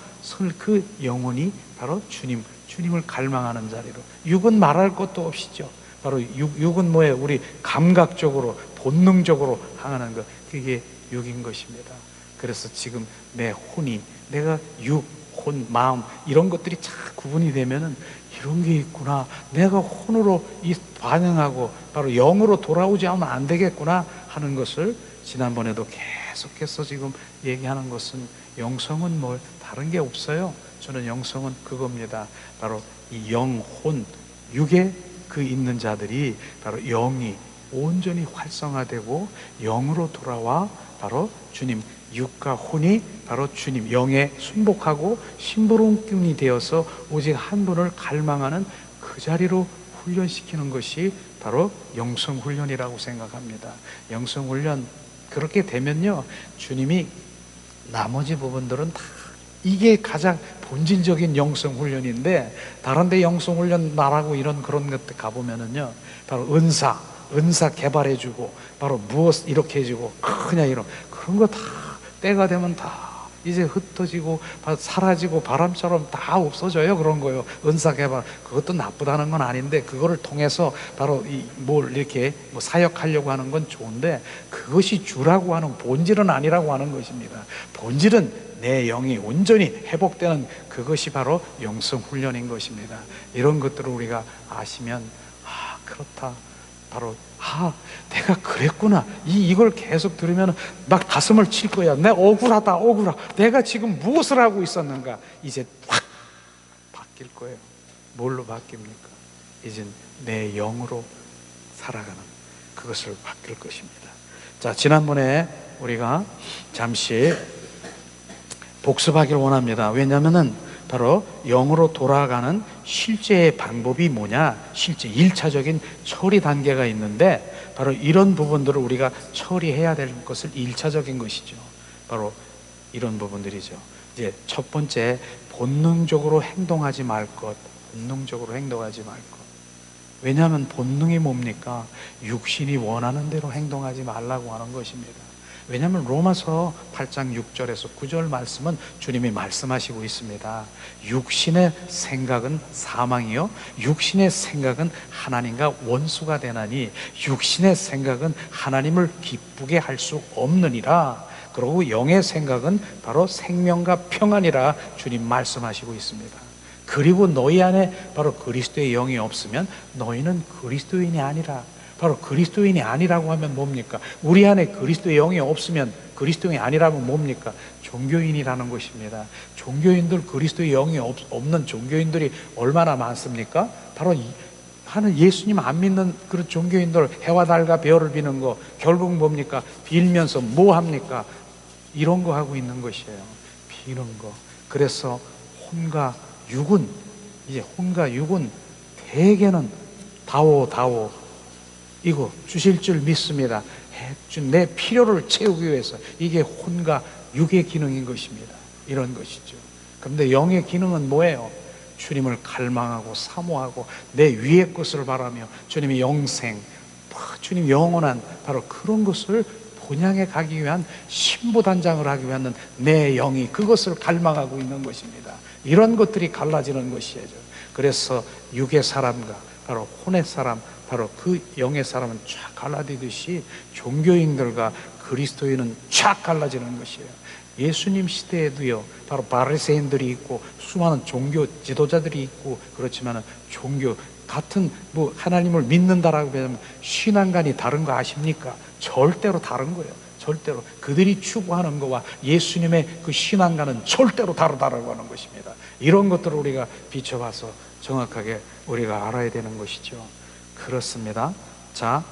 그 영혼이 바로 주님을 갈망하는 자리로. 육은 말할 것도 없이죠. 바로 육은 뭐예요? 우리 감각적으로 본능적으로 향하는 것, 그게 육인 것입니다. 그래서 지금 내 혼이, 내가 육, 혼, 마음 이런 것들이 잘 구분이 되면은 이런 게 있구나, 내가 혼으로 반응하고 바로 영으로 돌아오지 않으면 안 되겠구나 하는 것을 지난번에도 계속해서 지금 얘기하는 것은, 영성은 뭐 다른 게 없어요. 저는 영성은 그겁니다. 바로 이 영, 혼, 육에 그 있는 자들이 바로 영이 온전히 활성화되고 영으로 돌아와 바로 주님, 육과 혼이 바로 주님 영에 순복하고 심부름꾼이 되어서 오직 한 분을 갈망하는 그 자리로 훈련시키는 것이 바로 영성훈련이라고 생각합니다. 영성훈련, 그렇게 되면요, 주님이 나머지 부분들은 다, 이게 가장 본질적인 영성훈련인데, 다른 데 영성훈련 말하고 이런 그런 것들 가보면은요, 바로 은사 개발해주고, 바로 무엇 이렇게 해주고, 그냥 이런, 그런 거 다 때가 되면 다 이제 흩어지고 사라지고 바람처럼 다 없어져요. 그런 거요. 은사 개발, 그것도 나쁘다는 건 아닌데, 그거를 통해서 바로 뭘 이렇게 뭐 사역하려고 하는 건 좋은데, 그것이 주라고 하는 본질은 아니라고 하는 것입니다. 본질은 내 영이 온전히 회복되는 그것이 바로 영성훈련인 것입니다. 이런 것들을 우리가 아시면, 아, 그렇다, 바로 내가 그랬구나, 이걸 계속 들으면 막 가슴을 칠 거야. 내가 억울하다, 내가 지금 무엇을 하고 있었는가, 이제 확 바뀔 거예요. 뭘로 바뀝니까? 이젠 내 영으로 살아가는 그것을 바뀔 것입니다. 자, 지난번에 우리가 잠시 복습하기를 원합니다. 왜냐하면은 바로 영으로 돌아가는 실제의 방법이 뭐냐, 실제 1차적인 처리 단계가 있는데, 바로 이런 부분들을 우리가 처리해야 될 것을 1차적인 것이죠. 바로 이런 부분들이죠. 이제 첫 번째, 본능적으로 행동하지 말 것. 본능적으로 행동하지 말 것. 왜냐하면 본능이 뭡니까? 육신이 원하는 대로 행동하지 말라고 하는 것입니다. 왜냐하면 로마서 8장 6절에서 9절 말씀은 주님이 말씀하시고 있습니다. 육신의 생각은 사망이요, 육신의 생각은 하나님과 원수가 되나니 육신의 생각은 하나님을 기쁘게 할 수 없느니라. 그리고 영의 생각은 바로 생명과 평안이라 주님 말씀하시고 있습니다. 그리고 너희 안에 바로 그리스도의 영이 없으면 너희는 그리스도인이 아니라. 바로 그리스도인이 아니라고 하면 뭡니까? 우리 안에 그리스도의 영이 없으면, 그리스도인이 아니라면 뭡니까? 종교인이라는 것입니다. 종교인들, 그리스도의 영이 없는 종교인들이 얼마나 많습니까? 바로 하는 예수님 안 믿는 그런 종교인들, 해와 달과 별을 비는 거, 결국 뭡니까? 빌면서 뭐 합니까? 이런 거 하고 있는 것이에요. 비는 거. 그래서 혼과 육은 대개는 다오 이거 주실 줄 믿습니다. 내 필요를 채우기 위해서. 이게 혼과 육의 기능인 것입니다. 이런 것이죠. 그런데 영의 기능은 뭐예요? 주님을 갈망하고 사모하고 내 위의 것을 바라며 주님의 영생, 주님 영원한 바로 그런 것을 본향에 가기 위한 신부단장을 하기 위한 내 영이 그것을 갈망하고 있는 것입니다. 이런 것들이 갈라지는 것이죠. 그래서 육의 사람과 바로 혼의 사람, 바로 그 영의 사람은 쫙 갈라지듯이 종교인들과 그리스도인은 쫙 갈라지는 것이에요. 예수님 시대에도요, 바로 바리새인들이 있고 수많은 종교 지도자들이 있고, 그렇지만 종교 같은 하나님을 믿는다라고 하면 신앙관이 다른 거 아십니까? 절대로 다른 거예요. 절대로 그들이 추구하는 것과 예수님의 그 신앙과는 절대로 다르다라고 하는 것입니다. 이런 것들을 우리가 비춰봐서 정확하게 우리가 알아야 되는 것이죠. 그렇습니다. 자,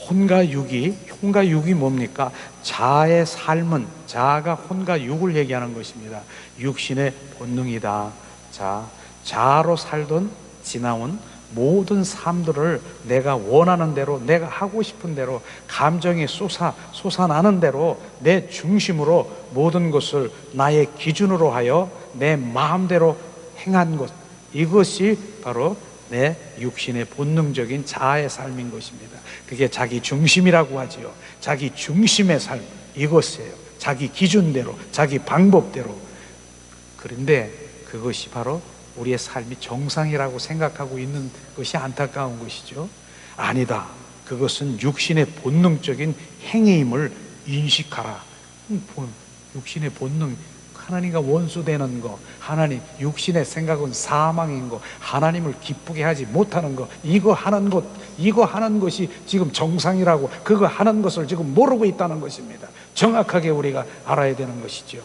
혼과 육이 뭡니까? 자아의 삶은, 자아가 혼과 육을 얘기하는 것입니다. 육신의 본능이다. 자, 자아로 살던 지나온 모든 삶들을 내가 원하는 대로, 내가 하고 싶은 대로, 감정이 솟아나는 대로 내 중심으로 모든 것을 나의 기준으로 하여 내 마음대로 행한 것, 이것이 바로 내 육신의 본능적인 자아의 삶인 것입니다. 그게 자기 중심이라고 하지요. 자기 중심의 삶, 이것이에요. 자기 기준대로, 자기 방법대로. 그런데 그것이 바로 우리의 삶이 정상이라고 생각하고 있는 것이 안타까운 것이죠. 아니다. 그것은 육신의 본능적인 행위임을 인식하라. 육신의 본능, 하나님과 원수되는 거, 하나님, 육신의 생각은 사망인 거, 하나님을 기쁘게 하지 못하는 거, 이거 하는 것이 지금 정상이라고, 그거 하는 것을 지금 모르고 있다는 것입니다. 정확하게 우리가 알아야 되는 것이죠.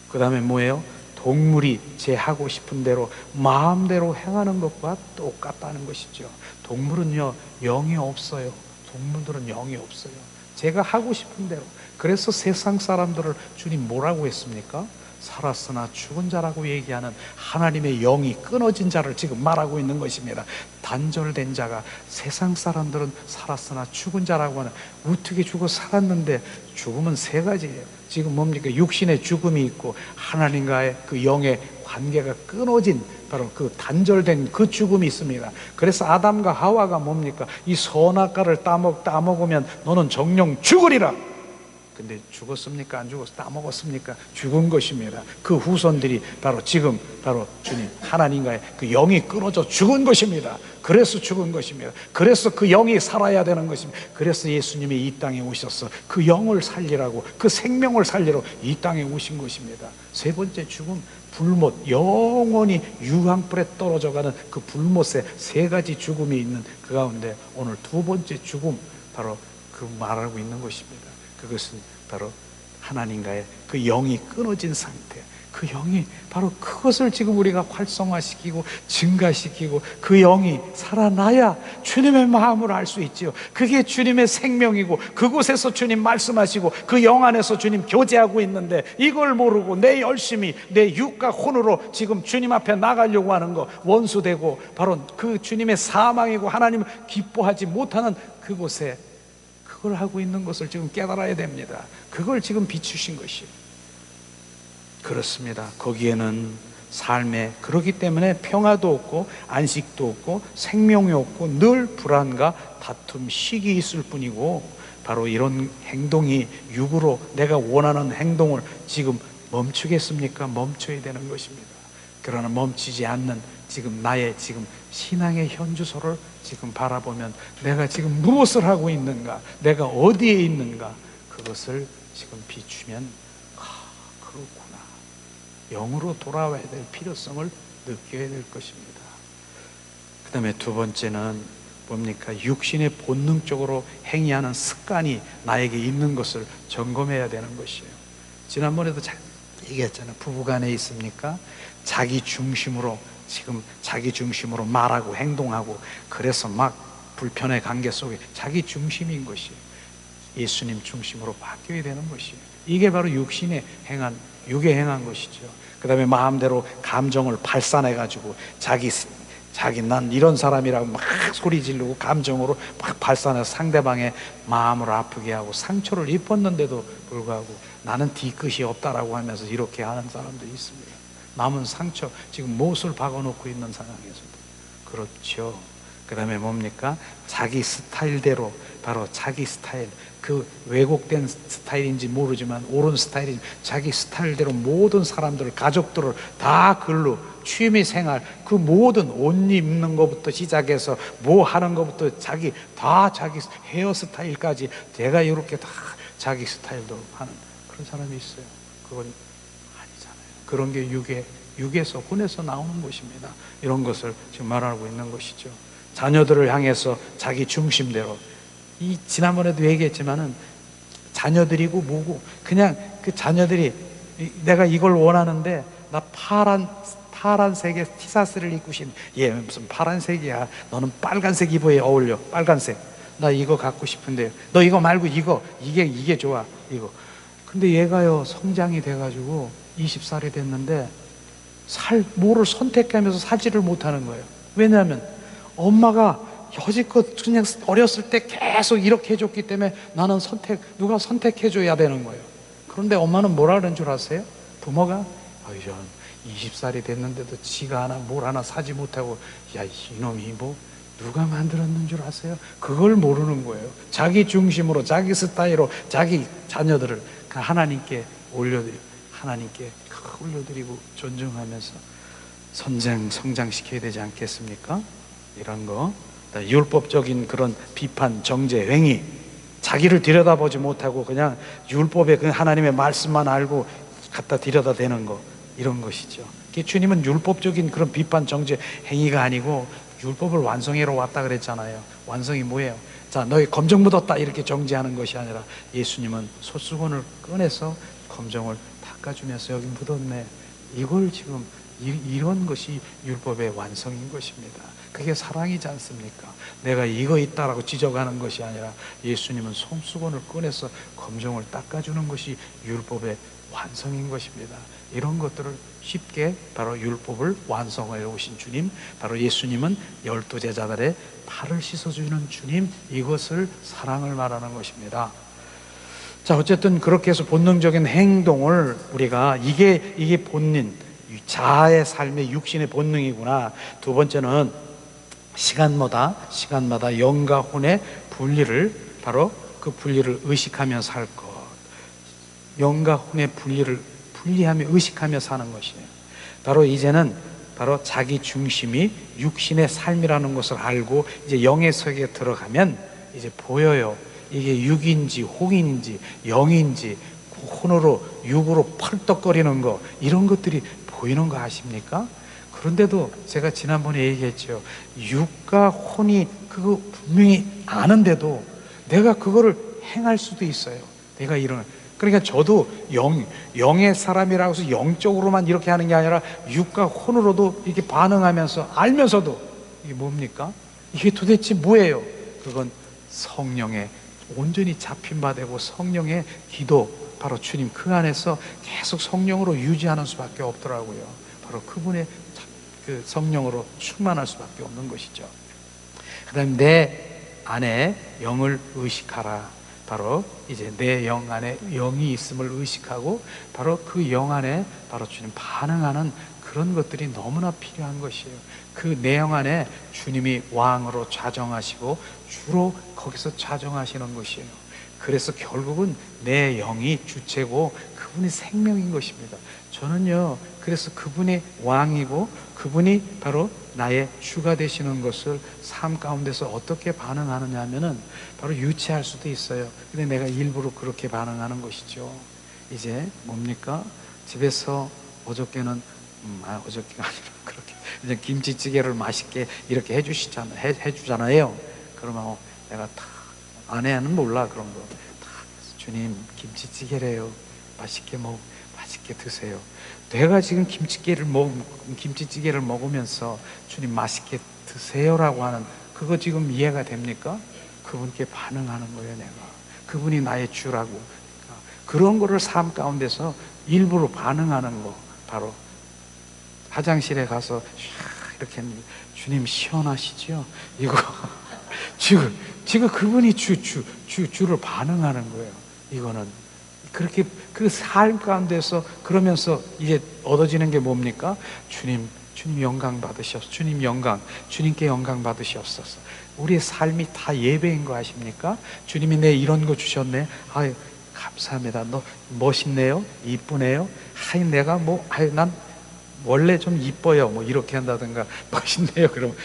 그 다음에 뭐예요? 동물이 제 하고 싶은 대로 마음대로 행하는 것과 똑같다는 것이죠. 동물은요, 영이 없어요. 동물들은 영이 없어요. 제가 하고 싶은 대로. 그래서 세상 사람들을 주님 뭐라고 했습니까? 살았으나 죽은 자라고 얘기하는 하나님의 영이 끊어진 자를 지금 말하고 있는 것입니다. 단절된 자가, 세상 사람들은 살았으나 죽은 자라고 하는, 어떻게 죽어 살았는데, 죽음은 세 가지예요. 지금 뭡니까? 육신의 죽음이 있고 하나님과의 그 영의 관계가 끊어진, 바로 그 단절된 그 죽음이 있습니다. 그래서 아담과 하와가 뭡니까? 이 선악과를 따먹으면 너는 정령 죽으리라. 근데 죽었습니까? 안 죽었어? 따먹었습니까? 죽은 것입니다. 그 후손들이 바로 지금 바로 주님 하나님과의 그 영이 끊어져 죽은 것입니다. 그래서 죽은 것입니다. 그래서 그 영이 살아야 되는 것입니다. 그래서 예수님이 이 땅에 오셔서 그 영을 살리라고, 그 생명을 살리러 이 땅에 오신 것입니다. 세 번째 죽음, 불못, 영원히 유황불에 떨어져가는 그 불못의 세 가지 죽음이 있는 그 가운데 오늘 두 번째 죽음, 바로 그 말하고 있는 것입니다. 그것은 바로 하나님과의 그 영이 끊어진 상태, 그 영이 바로 그것을 지금 우리가 활성화시키고 증가시키고, 그 영이 살아나야 주님의 마음을 알 수 있지요. 그게 주님의 생명이고, 그곳에서 주님 말씀하시고 그 영 안에서 주님 교제하고 있는데, 이걸 모르고 내 열심히 내 육과 혼으로 지금 주님 앞에 나가려고 하는 거 원수되고, 바로 그 주님의 사망이고 하나님을 기뻐하지 못하는 그곳에 그걸 하고 있는 것을 지금 깨달아야 됩니다. 그걸 지금 비추신 것이에요. 그렇습니다. 거기에는 삶에, 그렇기 때문에 평화도 없고 안식도 없고 생명이 없고 늘 불안과 다툼, 시기 있을 뿐이고, 바로 이런 행동이 육으로 내가 원하는 행동을 지금 멈추겠습니까? 멈춰야 되는 것입니다. 그러나 멈추지 않는 지금 나의 지금 신앙의 현주소를 지금 바라보면, 내가 지금 무엇을 하고 있는가, 내가 어디에 있는가, 그것을 지금 비추면, 그렇구나, 영으로 돌아와야 될 필요성을 느껴야 될 것입니다. 그 다음에 두 번째는 뭡니까? 육신의 본능적으로 행위하는 습관이 나에게 있는 것을 점검해야 되는 것이에요. 지난번에도 잘 얘기했잖아요. 부부간에 있습니까? 자기 중심으로, 지금 자기 중심으로 말하고 행동하고, 그래서 막 불편의 관계 속에 자기 중심인 것이에요. 예수님 중심으로 바뀌어야 되는 것이에요. 이게 바로 육에 행한 것이죠. 그 다음에 마음대로 감정을 발산해가지고 자기 난 이런 사람이라고 막 소리 지르고 감정으로 막 발산해서 상대방의 마음을 아프게 하고 상처를 입었는데도 불구하고 나는 뒤끝이 없다라고 하면서 이렇게 하는 사람들이 있습니다. 남은 상처, 지금 못을 박아놓고 있는 상황에서도 그렇죠. 그 다음에 뭡니까? 자기 스타일대로, 바로 자기 스타일, 그 왜곡된 스타일인지 모르지만 옳은 스타일인지 자기 스타일대로 모든 사람들을, 가족들을 다 글로 취미 생활, 그 모든 옷 입는 것부터 시작해서 뭐 하는 것부터 자기 헤어스타일까지 내가 이렇게 다 자기 스타일대로 하는 그런 사람이 있어요. 그건 아니잖아요. 그런 게 육에서, 혼에서 나오는 것입니다. 이런 것을 지금 말하고 있는 것이죠. 자녀들을 향해서 자기 중심대로, 이 지난번에도 얘기했지만은 자녀들이고 뭐고, 그냥 그 자녀들이 내가 이걸 원하는데 나 파란색의 티셔츠를 입고 얘 무슨 파란색이야, 너는 빨간색 입어야 어울려, 빨간색, 나 이거 갖고 싶은데요, 너 이거 말고 이게 좋아, 이거. 근데 얘가요 성장이 돼가지고 20살이 됐는데 뭐를 선택하면서 사지를 못하는 거예요. 왜냐하면 엄마가 여지껏 그냥 어렸을 때 계속 이렇게 해줬기 때문에 나는 누가 선택해줘야 되는 거예요. 그런데 엄마는 뭐라 그러는 줄 아세요? 부모가 20살이 됐는데도 지가 뭘 하나 사지 못하고, 야, 이놈이 뭐 누가 만들었는 줄 아세요? 그걸 모르는 거예요. 자기 중심으로, 자기 스타일로 자기 자녀들을 하나님께 올려드리고 존중하면서 성장시켜야 되지 않겠습니까? 이런 거, 율법적인 그런 비판, 정죄, 행위, 자기를 들여다보지 못하고 그냥 율법의 그 하나님의 말씀만 알고 갖다 들여다대는 거, 이런 것이죠. 주님은 율법적인 그런 비판, 정죄, 행위가 아니고 율법을 완성해로 왔다 그랬잖아요. 완성이 뭐예요? 자, 너희 검정 묻었다 이렇게 정죄하는 것이 아니라, 예수님은 솥수건을 꺼내서 검정을 닦아주면서 여기 묻었네, 이걸 지금 이런 것이 율법의 완성인 것입니다. 그게 사랑이지 않습니까? 내가 이거 있다라고 지적하는 것이 아니라 예수님은 손수건을 꺼내서 검정을 닦아주는 것이 율법의 완성인 것입니다. 이런 것들을 쉽게 바로 율법을 완성해 오신 주님, 바로 예수님은 12제자들의 발을 씻어주는 주님, 이것을 사랑을 말하는 것입니다. 자, 어쨌든 그렇게 해서 본능적인 행동을 우리가 이게 본인, 자아의 삶의 육신의 본능이구나. 두 번째는 시간마다 영과 혼의 분리를, 바로 그 분리를 의식하며 살 것. 영과 혼의 분리를 분리하며 의식하며 사는 것이에요. 바로 이제는 바로 자기 중심이 육신의 삶이라는 것을 알고 이제 영의 세계에 들어가면 이제 보여요. 이게 육인지 홍인지 영인지 혼으로 육으로 펄떡거리는 거, 이런 것들이 보이는 거 아십니까? 그런데도 제가 지난번에 얘기했죠. 육과 혼이 그거 분명히 아는데도 내가 그거를 행할 수도 있어요. 내가 이런, 그러니까 저도 영의 사람이라고 해서 영적으로만 이렇게 하는 게 아니라 육과 혼으로도 이렇게 반응하면서 알면서도 이게 뭡니까? 이게 도대체 뭐예요? 그건 성령의 온전히 잡힌 바 되고 성령의 기도, 바로 주님 그 안에서 계속 성령으로 유지하는 수밖에 없더라고요. 바로 그분의 그 성령으로 충만할 수밖에 없는 것이죠. 그 다음에 내 안에 영을 의식하라. 바로 이제 내 영 안에 영이 있음을 의식하고 바로 그 영 안에 바로 주님 반응하는 그런 것들이 너무나 필요한 것이에요. 그 내 영 안에 주님이 왕으로 좌정하시고 주로 거기서 좌정하시는 것이에요. 그래서 결국은 내 영이 주체고 그분이 생명인 것입니다. 저는요, 그래서 그분이 왕이고 그분이 바로 나의 주가 되시는 것을 삶 가운데서 어떻게 반응하느냐 하면은 바로 유치할 수도 있어요. 근데 내가 일부러 그렇게 반응하는 것이죠. 이제 뭡니까? 집에서 어저께는 어저께가 아니라 그렇게 이제 김치찌개를 맛있게 이렇게 해주잖아요. 그러면 내가 다, 아내는 몰라 그런 거. 다 주님 김치찌개래요. 맛있게 드세요. 내가 지금 김치찌개를 먹으면서 주님 맛있게 드세요라고 하는 그거 지금 이해가 됩니까? 그분께 반응하는 거예요. 내가 그분이 나의 주라고. 그런 거를 삶 가운데서 일부러 반응하는 거, 바로 화장실에 가서 이렇게 했는데 주님 시원하시죠? 이거 지금 그분이 주를 반응하는 거예요. 이거는 그렇게 그 삶 가운데서 그러면서 이제 얻어지는 게 뭡니까? 주님 영광 받으시옵소서. 주님께 영광 받으시옵소서. 우리의 삶이 다 예배인 거 아십니까? 주님이 내 이런 거 주셨네. 아유 감사합니다. 너 멋있네요. 이쁘네요. 난 원래 좀 이뻐요. 뭐 이렇게 한다든가 멋있네요. 그러면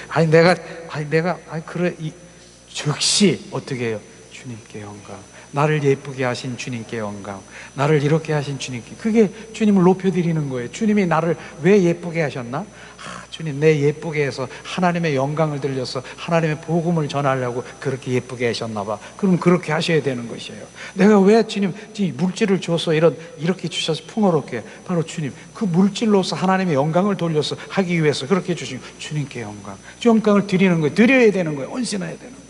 즉시 어떻게 해요? 주님께 영광. 나를 예쁘게 하신 주님께 영광. 나를 이렇게 하신 주님께, 그게 주님을 높여드리는 거예요. 주님이 나를 왜 예쁘게 하셨나? 주님 내 예쁘게 해서 하나님의 영광을 들려서 하나님의 복음을 전하려고 그렇게 예쁘게 하셨나 봐. 그럼 그렇게 하셔야 되는 것이에요. 내가 왜 주님 물질을 줘서 이렇게 주셔서 풍요롭게, 바로 주님 그 물질로서 하나님의 영광을 돌려서 하기 위해서 그렇게 해주신 주님께 영광을 드리는 거예요. 드려야 되는 거예요. 헌신해야 되는 거예요.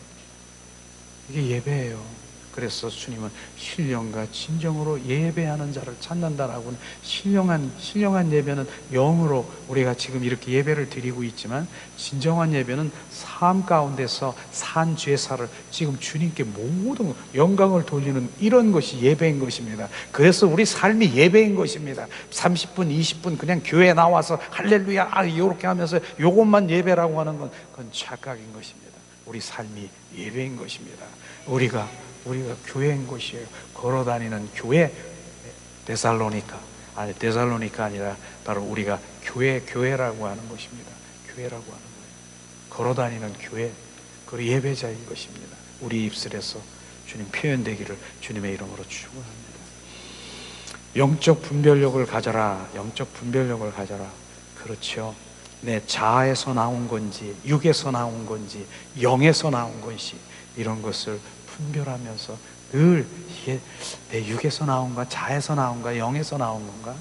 이게 예배예요. 그래서 주님은 신령과 진정으로 예배하는 자를 찾는다라고는, 신령한 예배는 영으로 우리가 지금 이렇게 예배를 드리고 있지만, 진정한 예배는 삶 가운데서 산 제사를 지금 주님께 모든 영광을 돌리는 이런 것이 예배인 것입니다. 그래서 우리 삶이 예배인 것입니다. 30분 20분 그냥 교회에 나와서 할렐루야 이렇게 하면서 요것만 예배라고 하는 건 그건 착각인 것입니다. 우리 삶이 예배인 것입니다. 우리가 교회인 것이에요. 걸어다니는 교회. 데살로니카 아니라 바로 우리가 교회라고 하는 것입니다. 교회라고 하는 거예요. 걸어다니는 교회, 그리고 예배자인 것입니다. 우리 입술에서 주님 표현되기를 주님의 이름으로 축원합니다. 영적 분별력을 가져라. 그렇죠. 내 자아에서 나온 건지 육에서 나온 건지 영에서 나온 건지 이런 것을 분별하면서 늘 이게 내 육에서 나온가 자에서 나온가 영에서 나온 건가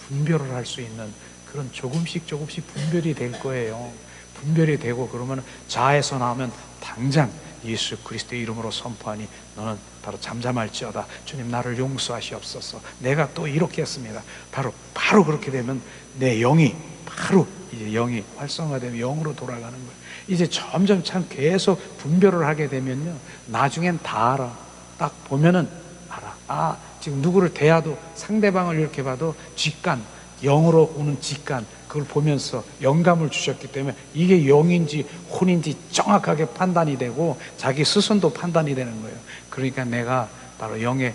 분별을 할 수 있는 그런 조금씩 분별이 될 거예요. 분별이 되고 그러면 자아에서 나오면 당장 예수 그리스도의 이름으로 선포하니 너는 바로 잠잠할지어다. 주님 나를 용서하시옵소서. 내가 또 이렇게 했습니다. 바로 그렇게 되면 내 영이 바로 이제 영이 활성화되면 영으로 돌아가는 거예요. 이제 점점 참 계속 분별을 하게 되면요, 나중엔 다 알아. 딱 보면은 알아. 아, 지금 누구를 대해도 상대방을 이렇게 봐도 직관, 영으로 오는 직관, 그걸 보면서 영감을 주셨기 때문에 이게 영인지 혼인지 정확하게 판단이 되고 자기 스스로도 판단이 되는 거예요. 그러니까 내가 바로 영의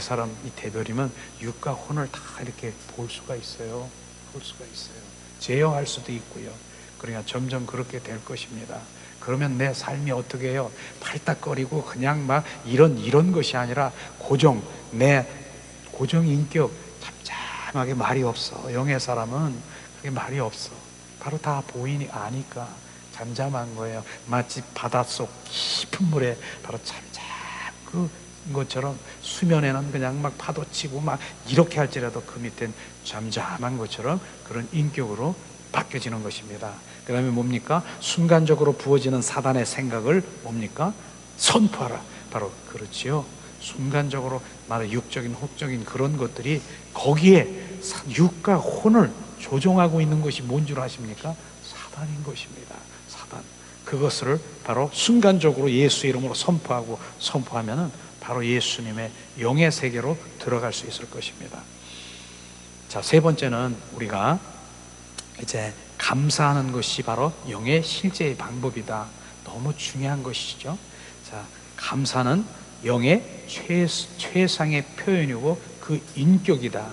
사람이 되버리면 육과 혼을 다 이렇게 볼 수가 있어요. 볼 수가 있어요. 제어할 수도 있고요. 그러니까 점점 그렇게 될 것입니다. 그러면 내 삶이 어떻게 해요? 팔딱거리고 그냥 막 이런 것이 아니라 내 고정 인격, 잠잠하게 말이 없어. 영의 사람은 그게 말이 없어. 바로 다 보이니 아니까 잠잠한 거예요. 마치 바닷속 깊은 물에 바로 잠잠 것처럼 수면에는 그냥 막 파도 치고 막 이렇게 할지라도 그 밑엔 잠잠한 것처럼 그런 인격으로 바뀌어지는 것입니다. 그 다음에 뭡니까? 순간적으로 부어지는 사단의 생각을 뭡니까? 선포하라. 바로 그렇지요. 순간적으로 말해 육적인 혹적인 그런 것들이 거기에 육과 혼을 조종하고 있는 것이 뭔 줄 아십니까? 사단인 것입니다. 사단. 그것을 바로 순간적으로 예수 이름으로 선포하면은 바로 예수님의 영의 세계로 들어갈 수 있을 것입니다. 자, 세 번째는 우리가 이제 감사하는 것이 바로 영의 실제의 방법이다. 너무 중요한 것이죠. 자, 감사는 영의 최상의 표현이고 그 인격이다.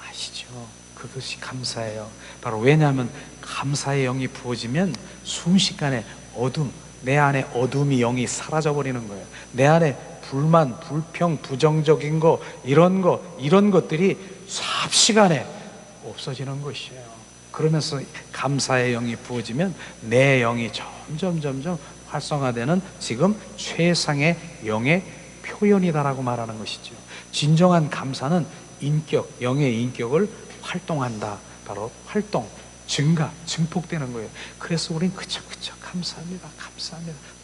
아시죠? 그것이 감사예요. 바로 왜냐하면 감사의 영이 부어지면 순식간에 내 안에 어둠이 영이 사라져 버리는 거예요. 내 안에 불만, 불평, 부정적인 거 이런 것들이 삽시간에 없어지는 것이에요. 그러면서 감사의 영이 부어지면 내 영이 점점 활성화되는 지금 최상의 영의 표현이다라고 말하는 것이죠. 진정한 감사는 영의 인격을 활동한다. 바로 활동, 증폭되는 거예요. 그래서 우린 그저 감사합니다.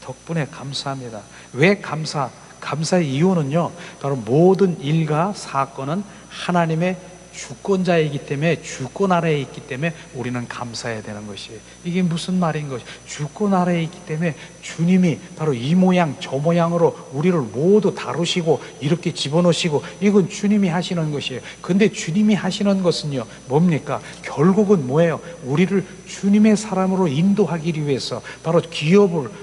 덕분에 감사합니다. 왜 감사의 이유는요, 바로 모든 일과 사건은 하나님의 주권자이기 때문에, 주권 아래에 있기 때문에 우리는 감사해야 되는 것이에요. 이게 무슨 말인 것이? 주권 아래에 있기 때문에 주님이 바로 이 모양 저 모양으로 우리를 모두 다루시고 이렇게 집어넣으시고, 이건 주님이 하시는 것이에요. 근데 주님이 하시는 것은요, 뭡니까? 결국은 뭐예요? 우리를 주님의 사람으로 인도하기 위해서, 바로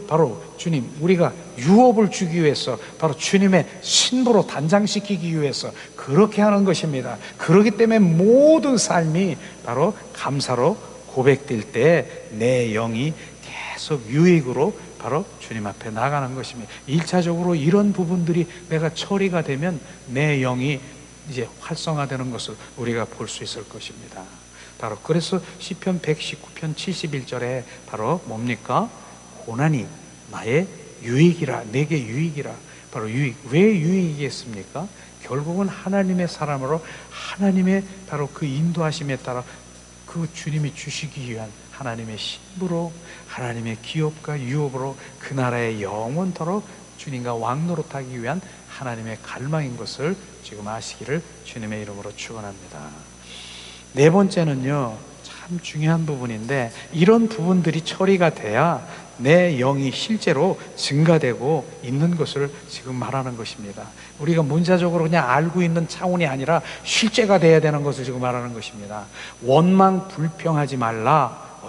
바로 주님, 우리가 유업을 주기 위해서, 바로 주님의 신부로 단장시키기 위해서 그렇게 하는 것입니다. 그렇기 때문에 모든 삶이 바로 감사로 고백될 때 내 영이 계속 유익으로 바로 주님 앞에 나가는 것입니다. 1차적으로 이런 부분들이 내가 처리가 되면 내 영이 이제 활성화되는 것을 우리가 볼 수 있을 것입니다. 바로 그래서 시편 119편 71절에 바로 뭡니까? 고난이 나의 유익이라, 내게 유익이라. 바로 유익. 왜 유익이겠습니까? 결국은 하나님의 사람으로 하나님의 바로 그 인도하심에 따라 그 주님이 주시기 위한 하나님의 신부로, 하나님의 기업과 유업으로 그 나라의 영원토록 주님과 왕노릇하기 위한 하나님의 갈망인 것을 지금 아시기를 주님의 이름으로 축원합니다. 네 번째는요, 참 중요한 부분인데, 이런 부분들이 처리가 돼야 내 영이 실제로 증가되고 있는 것을 지금 말하는 것입니다. 우리가 문자적으로 그냥 알고 있는 차원이 아니라 실제가 돼야 되는 것을 지금 말하는 것입니다. 원망 불평하지 말라.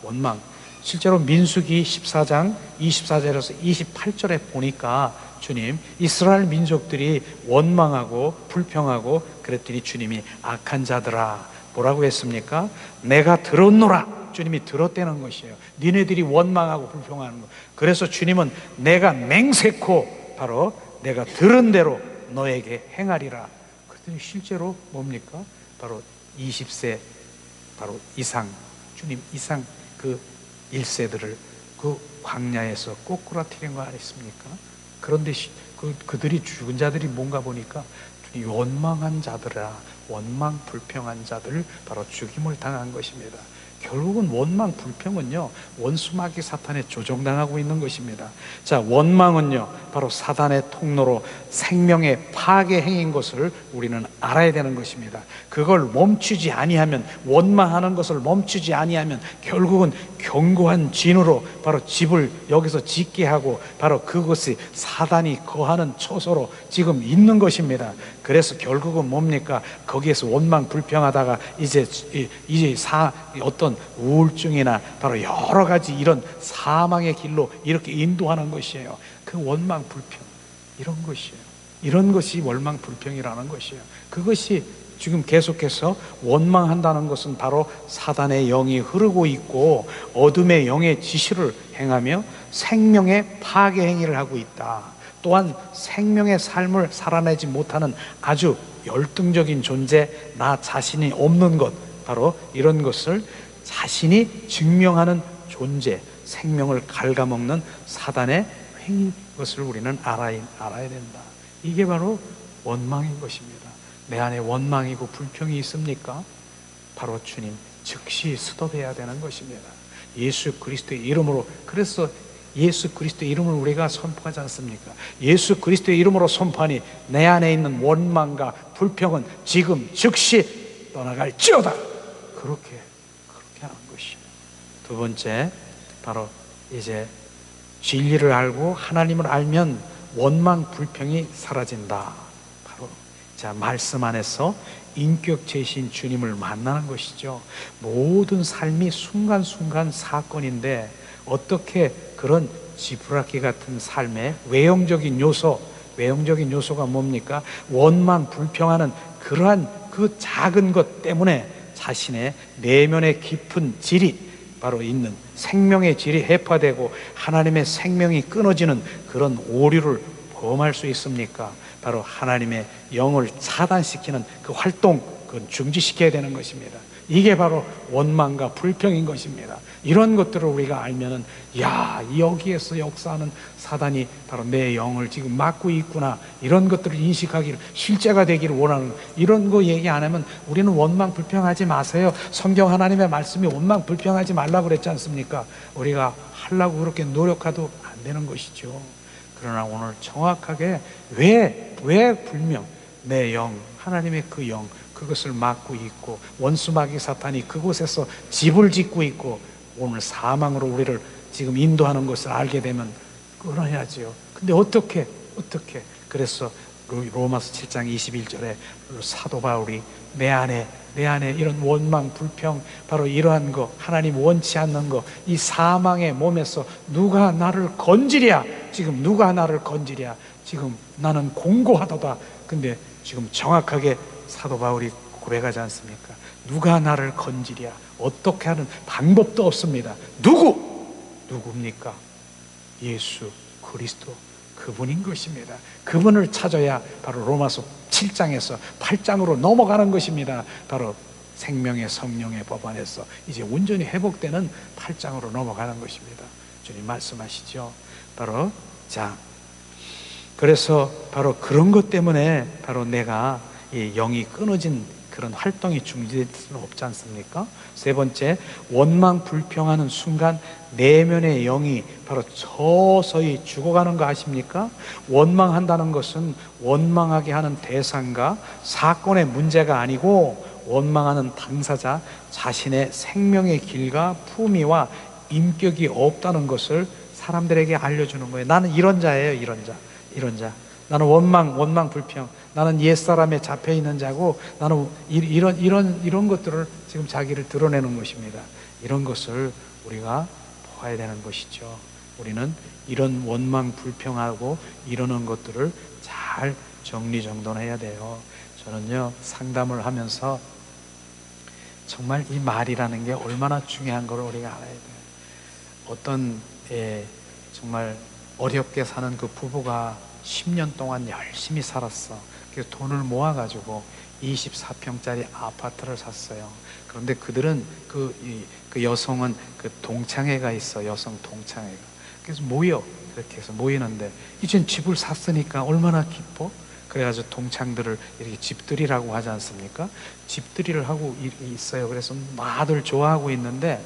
원망. 실제로 민수기 14장 24절에서 28절에 보니까 주님, 이스라엘 민족들이 원망하고 불평하고 그랬더니 주님이 악한 자들아, 뭐라고 했습니까? 내가 들었노라. 주님이 들었다는 것이에요. 니네들이 원망하고 불평하는 것. 그래서 주님은 내가 맹세코 바로 내가 들은 대로 너에게 행하리라. 그랬더니 실제로 뭡니까? 바로 20세 바로 이상, 주님 이상 그 1세들을 그 광야에서 꼬꾸라뜨린 거 아니겠습니까? 그런데 그들이 죽은 자들이 뭔가 보니까 이 원망한 자들아, 원망 불평한 자들 바로 죽임을 당한 것입니다. 결국은 원망 불평은요, 원수마귀 사탄에 조종당하고 있는 것입니다. 자, 원망은요 바로 사단의 통로로 생명의 파괴 행인 것을 우리는 알아야 되는 것입니다. 그걸 멈추지 아니하면, 원망하는 것을 멈추지 아니하면 결국은 견고한 진으로 바로 집을 여기서 짓게 하고, 바로 그것이 사단이 거하는 처소로 지금 있는 것입니다. 그래서 결국은 뭡니까? 거기에서 원망 불평하다가 이제 어떤 우울증이나 바로 여러 가지 이런 사망의 길로 이렇게 인도하는 것이에요. 그 원망 불평, 이런 것이에요. 이런 것이 원망 불평이라는 것이에요. 그것이 지금 계속해서 원망한다는 것은 바로 사단의 영이 흐르고 있고 어둠의 영의 지시를 행하며 생명의 파괴 행위를 하고 있다. 또한 생명의 삶을 살아내지 못하는 아주 열등적인 존재, 나 자신이 없는 것, 바로 이런 것을 자신이 증명하는 존재, 생명을 갉아먹는 사단의 행위인 것을 우리는 알아야 된다. 이게 바로 원망인 것입니다. 내 안에 원망이고 불평이 있습니까? 바로 주님 즉시 스톱해야 되는 것입니다. 예수 그리스도의 이름으로. 그래서 예수 그리스도의 이름을 우리가 선포하지 않습니까? 예수 그리스도의 이름으로 선포하니 내 안에 있는 원망과 불평은 지금 즉시 떠나갈지어다. 그렇게 하는 것이에요. 두 번째, 바로 이제 진리를 알고 하나님을 알면 원망 불평이 사라진다. 바로 자, 말씀 안에서 인격체이신 주님을 만나는 것이죠. 모든 삶이 순간순간 사건인데 어떻게 그런 지푸라기 같은 삶의 외형적인 요소가 뭡니까? 원망 불평하는 그러한 그 작은 것 때문에 자신의 내면의 깊은 질이 바로 있는 생명의 질이 해파되고 하나님의 생명이 끊어지는 그런 오류를 범할 수 있습니까? 바로 하나님의 영을 차단시키는 그 활동, 그건 중지시켜야 되는 것입니다. 이게 바로 원망과 불평인 것입니다. 이런 것들을 우리가 알면은, 야, 여기에서 역사하는 사단이 바로 내 영을 지금 막고 있구나. 이런 것들을 인식하기를, 실제가 되기를 원하는, 이런 거 얘기 안 하면 우리는 원망 불평하지 마세요. 성경 하나님의 말씀이 원망 불평하지 말라고 그랬지 않습니까? 우리가 하려고 그렇게 노력해도 안 되는 것이죠. 그러나 오늘 정확하게 왜 불명, 내 영, 하나님의 그 영, 그것을 막고 있고 원수마귀 사탄이 그곳에서 집을 짓고 있고 오늘 사망으로 우리를 지금 인도하는 것을 알게 되면 끊어야지요. 근데 어떻게? 그래서 로마서 7장 21절에 사도 바울이 내 안에 이런 원망, 불평, 바로 이러한 거, 하나님 원치 않는 거, 이 사망의 몸에서 누가 나를 건지랴? 지금 누가 나를 건지랴? 지금 나는 공고하도다. 근데 지금 정확하게 사도 바울이 고백하지 않습니까? 누가 나를 건지랴? 어떻게 하는 방법도 없습니다. 누굽니까? 예수 그리스도, 그분인 것입니다. 그분을 찾아야 바로 로마서 7장에서 8장으로 넘어가는 것입니다. 바로 생명의 성령의 법 안에서 이제 온전히 회복되는 8장으로 넘어가는 것입니다. 주님 말씀하시죠. 바로 자, 그래서 바로 그런 것 때문에 바로 내가 이 영이 끊어진 그런 활동이 중지될 수는 없지 않습니까? 세 번째, 원망 불평하는 순간 내면의 영이 바로 서서히 죽어가는 거 아십니까? 원망한다는 것은 원망하게 하는 대상과 사건의 문제가 아니고 원망하는 당사자 자신의 생명의 길과 품위와 인격이 없다는 것을 사람들에게 알려주는 거예요. 나는 이런 자예요. 이런 자. 나는 원망 불평, 나는 옛사람에 잡혀있는 자고, 나는 이런 것들을 지금 자기를 드러내는 것입니다. 이런 것을 우리가 봐야 되는 것이죠. 우리는 이런 원망 불평하고 이러는 것들을 잘 정리정돈해야 돼요. 저는요, 상담을 하면서 정말 이 말이라는 게 얼마나 중요한 걸 우리가 알아야 돼요. 어떤 정말 어렵게 사는 그 부부가 10년 동안 열심히 살았어. 그래서 돈을 모아가지고 24평짜리 아파트를 샀어요. 그런데 그들은 그 여성은 그 동창회가 있어. 여성 동창회가. 그래서 그렇게 해서 모이는데 이젠 집을 샀으니까 얼마나 기뻐? 그래가지고 동창들을 이렇게 집들이라고 하지 않습니까? 집들이를 하고 있어요. 그래서 다들 좋아하고 있는데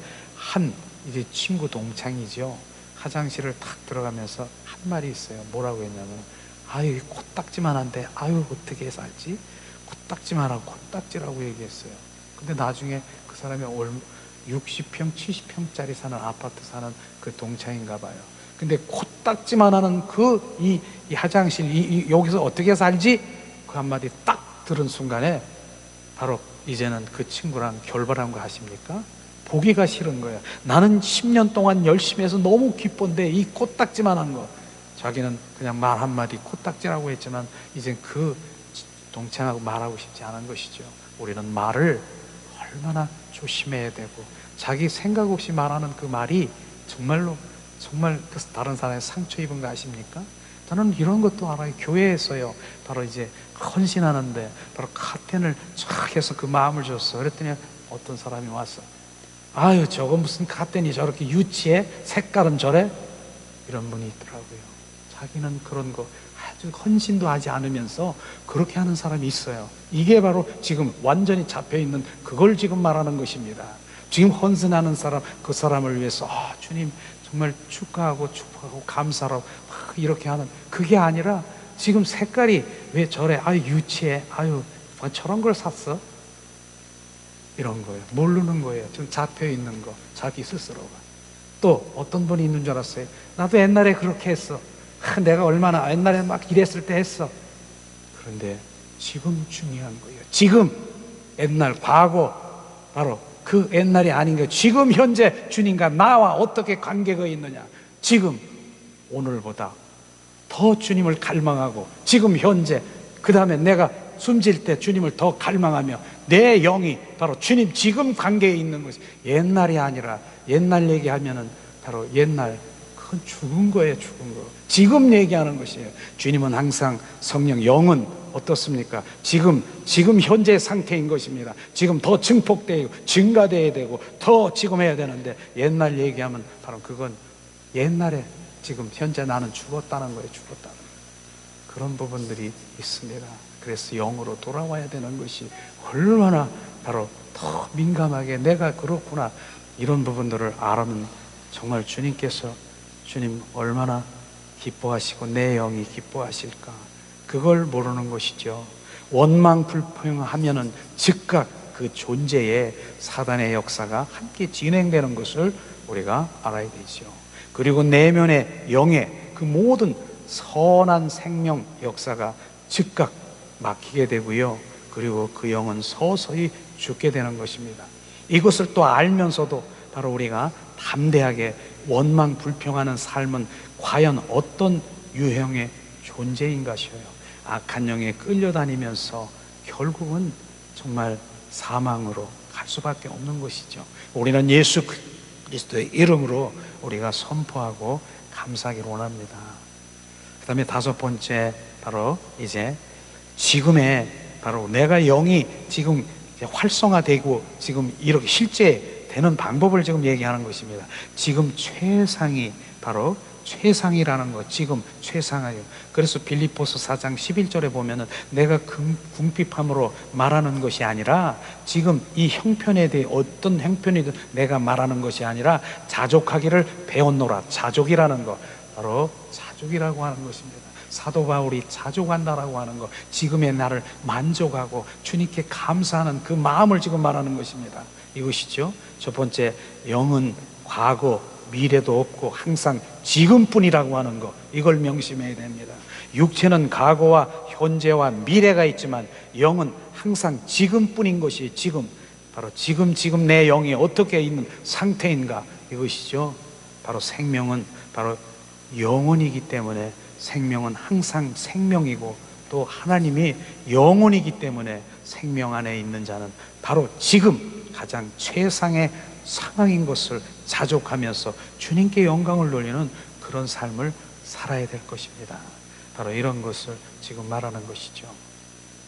이제 친구 동창이죠. 화장실을 탁 들어가면서 한 말이 있어요. 뭐라고 했냐면, 아유, 코딱지만한데, 아유, 어떻게 살지? 코딱지만하고 코딱지라고 얘기했어요. 근데 나중에 그 사람이 60평, 70평짜리 사는 아파트 사는 그 동창인가 봐요. 근데 코딱지만 하는 이 화장실, 여기서 어떻게 살지? 그 한마디 딱 들은 순간에 바로 이제는 그 친구랑 결별한 거 아십니까? 보기가 싫은 거예요. 나는 10년 동안 열심히 해서 너무 기쁜데 이 코딱지만 한 거. 자기는 그냥 말 한마디 코딱지라고 했지만 이제 그 동창하고 말하고 싶지 않은 것이죠. 우리는 말을 얼마나 조심해야 되고, 자기 생각 없이 말하는 그 말이 정말 다른 사람의 상처 입은 거 아십니까? 저는 이런 것도 알아요. 교회에서요, 바로 이제 헌신하는데 바로 카텐을 쫙 해서 그 마음을 줬어. 그랬더니 어떤 사람이 왔어. 아유, 저거 무슨 카텐이 저렇게 유치해? 색깔은 저래? 이런 분이 있더라고요. 자기는 그런 거 아주 헌신도 하지 않으면서 그렇게 하는 사람이 있어요. 이게 바로 지금 완전히 잡혀있는 그걸 지금 말하는 것입니다. 지금 헌신하는 사람, 그 사람을 위해서 주님 정말 축하하고 감사하고 이렇게 하는, 그게 아니라 지금 색깔이 왜 저래? 아유, 유치해. 아유, 저런 걸 샀어? 이런 거예요. 모르는 거예요. 지금 잡혀있는 거, 자기 스스로가. 또 어떤 분이 있는 줄 알았어요. 나도 옛날에 그렇게 했어. 내가 얼마나 옛날에 막 이랬을 때 했어. 그런데 지금 중요한 거예요. 지금, 옛날, 과거, 바로 그 옛날이 아닌 거예요. 지금 현재 주님과 나와 어떻게 관계가 있느냐. 지금, 오늘보다 더 주님을 갈망하고, 지금 현재, 그 다음에 내가 숨질 때 주님을 더 갈망하며, 내 영이 바로 주님 지금 관계에 있는 것이, 옛날이 아니라, 옛날 얘기하면은 바로 옛날, 그건 죽은 거예요. 죽은 거. 지금 얘기하는 것이에요. 주님은 항상 성령, 영은 어떻습니까? 지금 현재 상태인 것입니다. 지금 더 증폭되고 증가되어야 되고 더 지금 해야 되는데, 옛날 얘기하면 바로 그건 옛날에, 지금 현재 나는 죽었다는 거예요. 죽었다는 거예요. 그런 부분들이 있습니다. 그래서 영으로 돌아와야 되는 것이 얼마나 바로 더 민감하게 내가 그렇구나, 이런 부분들을 알아면 정말 주님 얼마나 기뻐하시고 내 영이 기뻐하실까, 그걸 모르는 것이죠. 원망 불평하면은 즉각 그 존재에 사단의 역사가 함께 진행되는 것을 우리가 알아야 되죠. 그리고 내면의 영의 그 모든 선한 생명 역사가 즉각 막히게 되고요. 그리고 그 영은 서서히 죽게 되는 것입니다. 이것을 또 알면서도 바로 우리가 담대하게 원망 불평하는 삶은 과연 어떤 유형의 존재인 것이에요. 악한 영에 끌려다니면서 결국은 정말 사망으로 갈 수밖에 없는 것이죠. 우리는 예수 그리스도의 이름으로 우리가 선포하고 감사하기를 원합니다. 그 다음에 5번째, 바로 이제 지금의 바로 내가 영이 지금 활성화되고 지금 이렇게 실제 되는 방법을 지금 얘기하는 것입니다. 지금 최상이 바로 최상이라는 것, 지금 최상이에요. 그래서 빌립보서 4장 11절에 보면은 내가 궁핍함으로 말하는 것이 아니라, 지금 이 형편에 대해 어떤 형편이든 내가 말하는 것이 아니라 자족하기를 배웠노라. 자족이라는 것, 바로 자족이라고 하는 것입니다. 사도 바울이 자족한다라고 하는 것, 지금의 나를 만족하고 주님께 감사하는 그 마음을 지금 말하는 것입니다. 이것이죠. 첫 번째, 영은 과거, 미래도 없고 항상 지금뿐이라고 하는 것, 이걸 명심해야 됩니다. 육체는 과거와 현재와 미래가 있지만 영은 항상 지금뿐인 것이, 지금, 바로 지금 내 영이 어떻게 있는 상태인가, 이것이죠. 바로 생명은 바로 영혼이기 때문에, 생명은 항상 생명이고, 또 하나님이 영혼이기 때문에 생명 안에 있는 자는 바로 지금 가장 최상의 상황인 것을 자족하면서 주님께 영광을 돌리는 그런 삶을 살아야 될 것입니다. 바로 이런 것을 지금 말하는 것이죠.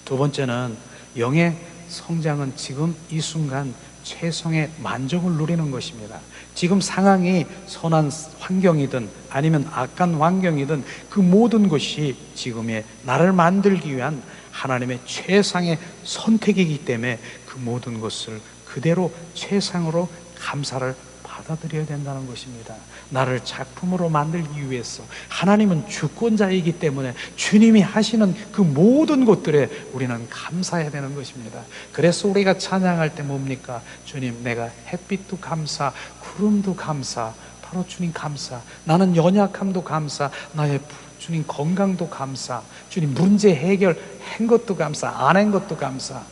두 번째는 영의 성장은 지금 이 순간 최상의 만족을 누리는 것입니다. 지금 상황이 선한 환경이든 아니면 악한 환경이든 그 모든 것이 지금의 나를 만들기 위한 하나님의 최상의 선택이기 때문에 그 모든 것을 그대로 최상으로 감사를 받아들여야 된다는 것입니다. 나를 작품으로 만들기 위해서 하나님은 주권자이기 때문에 주님이 하시는 그 모든 것들에 우리는 감사해야 되는 것입니다. 그래서 우리가 찬양할 때 뭡니까? 주님, 내가 햇빛도 감사, 구름도 감사, 바로 주님 감사. 나는 연약함도 감사, 나의 주님 건강도 감사, 주님 문제 해결한 것도 감사, 안 한 것도 감사.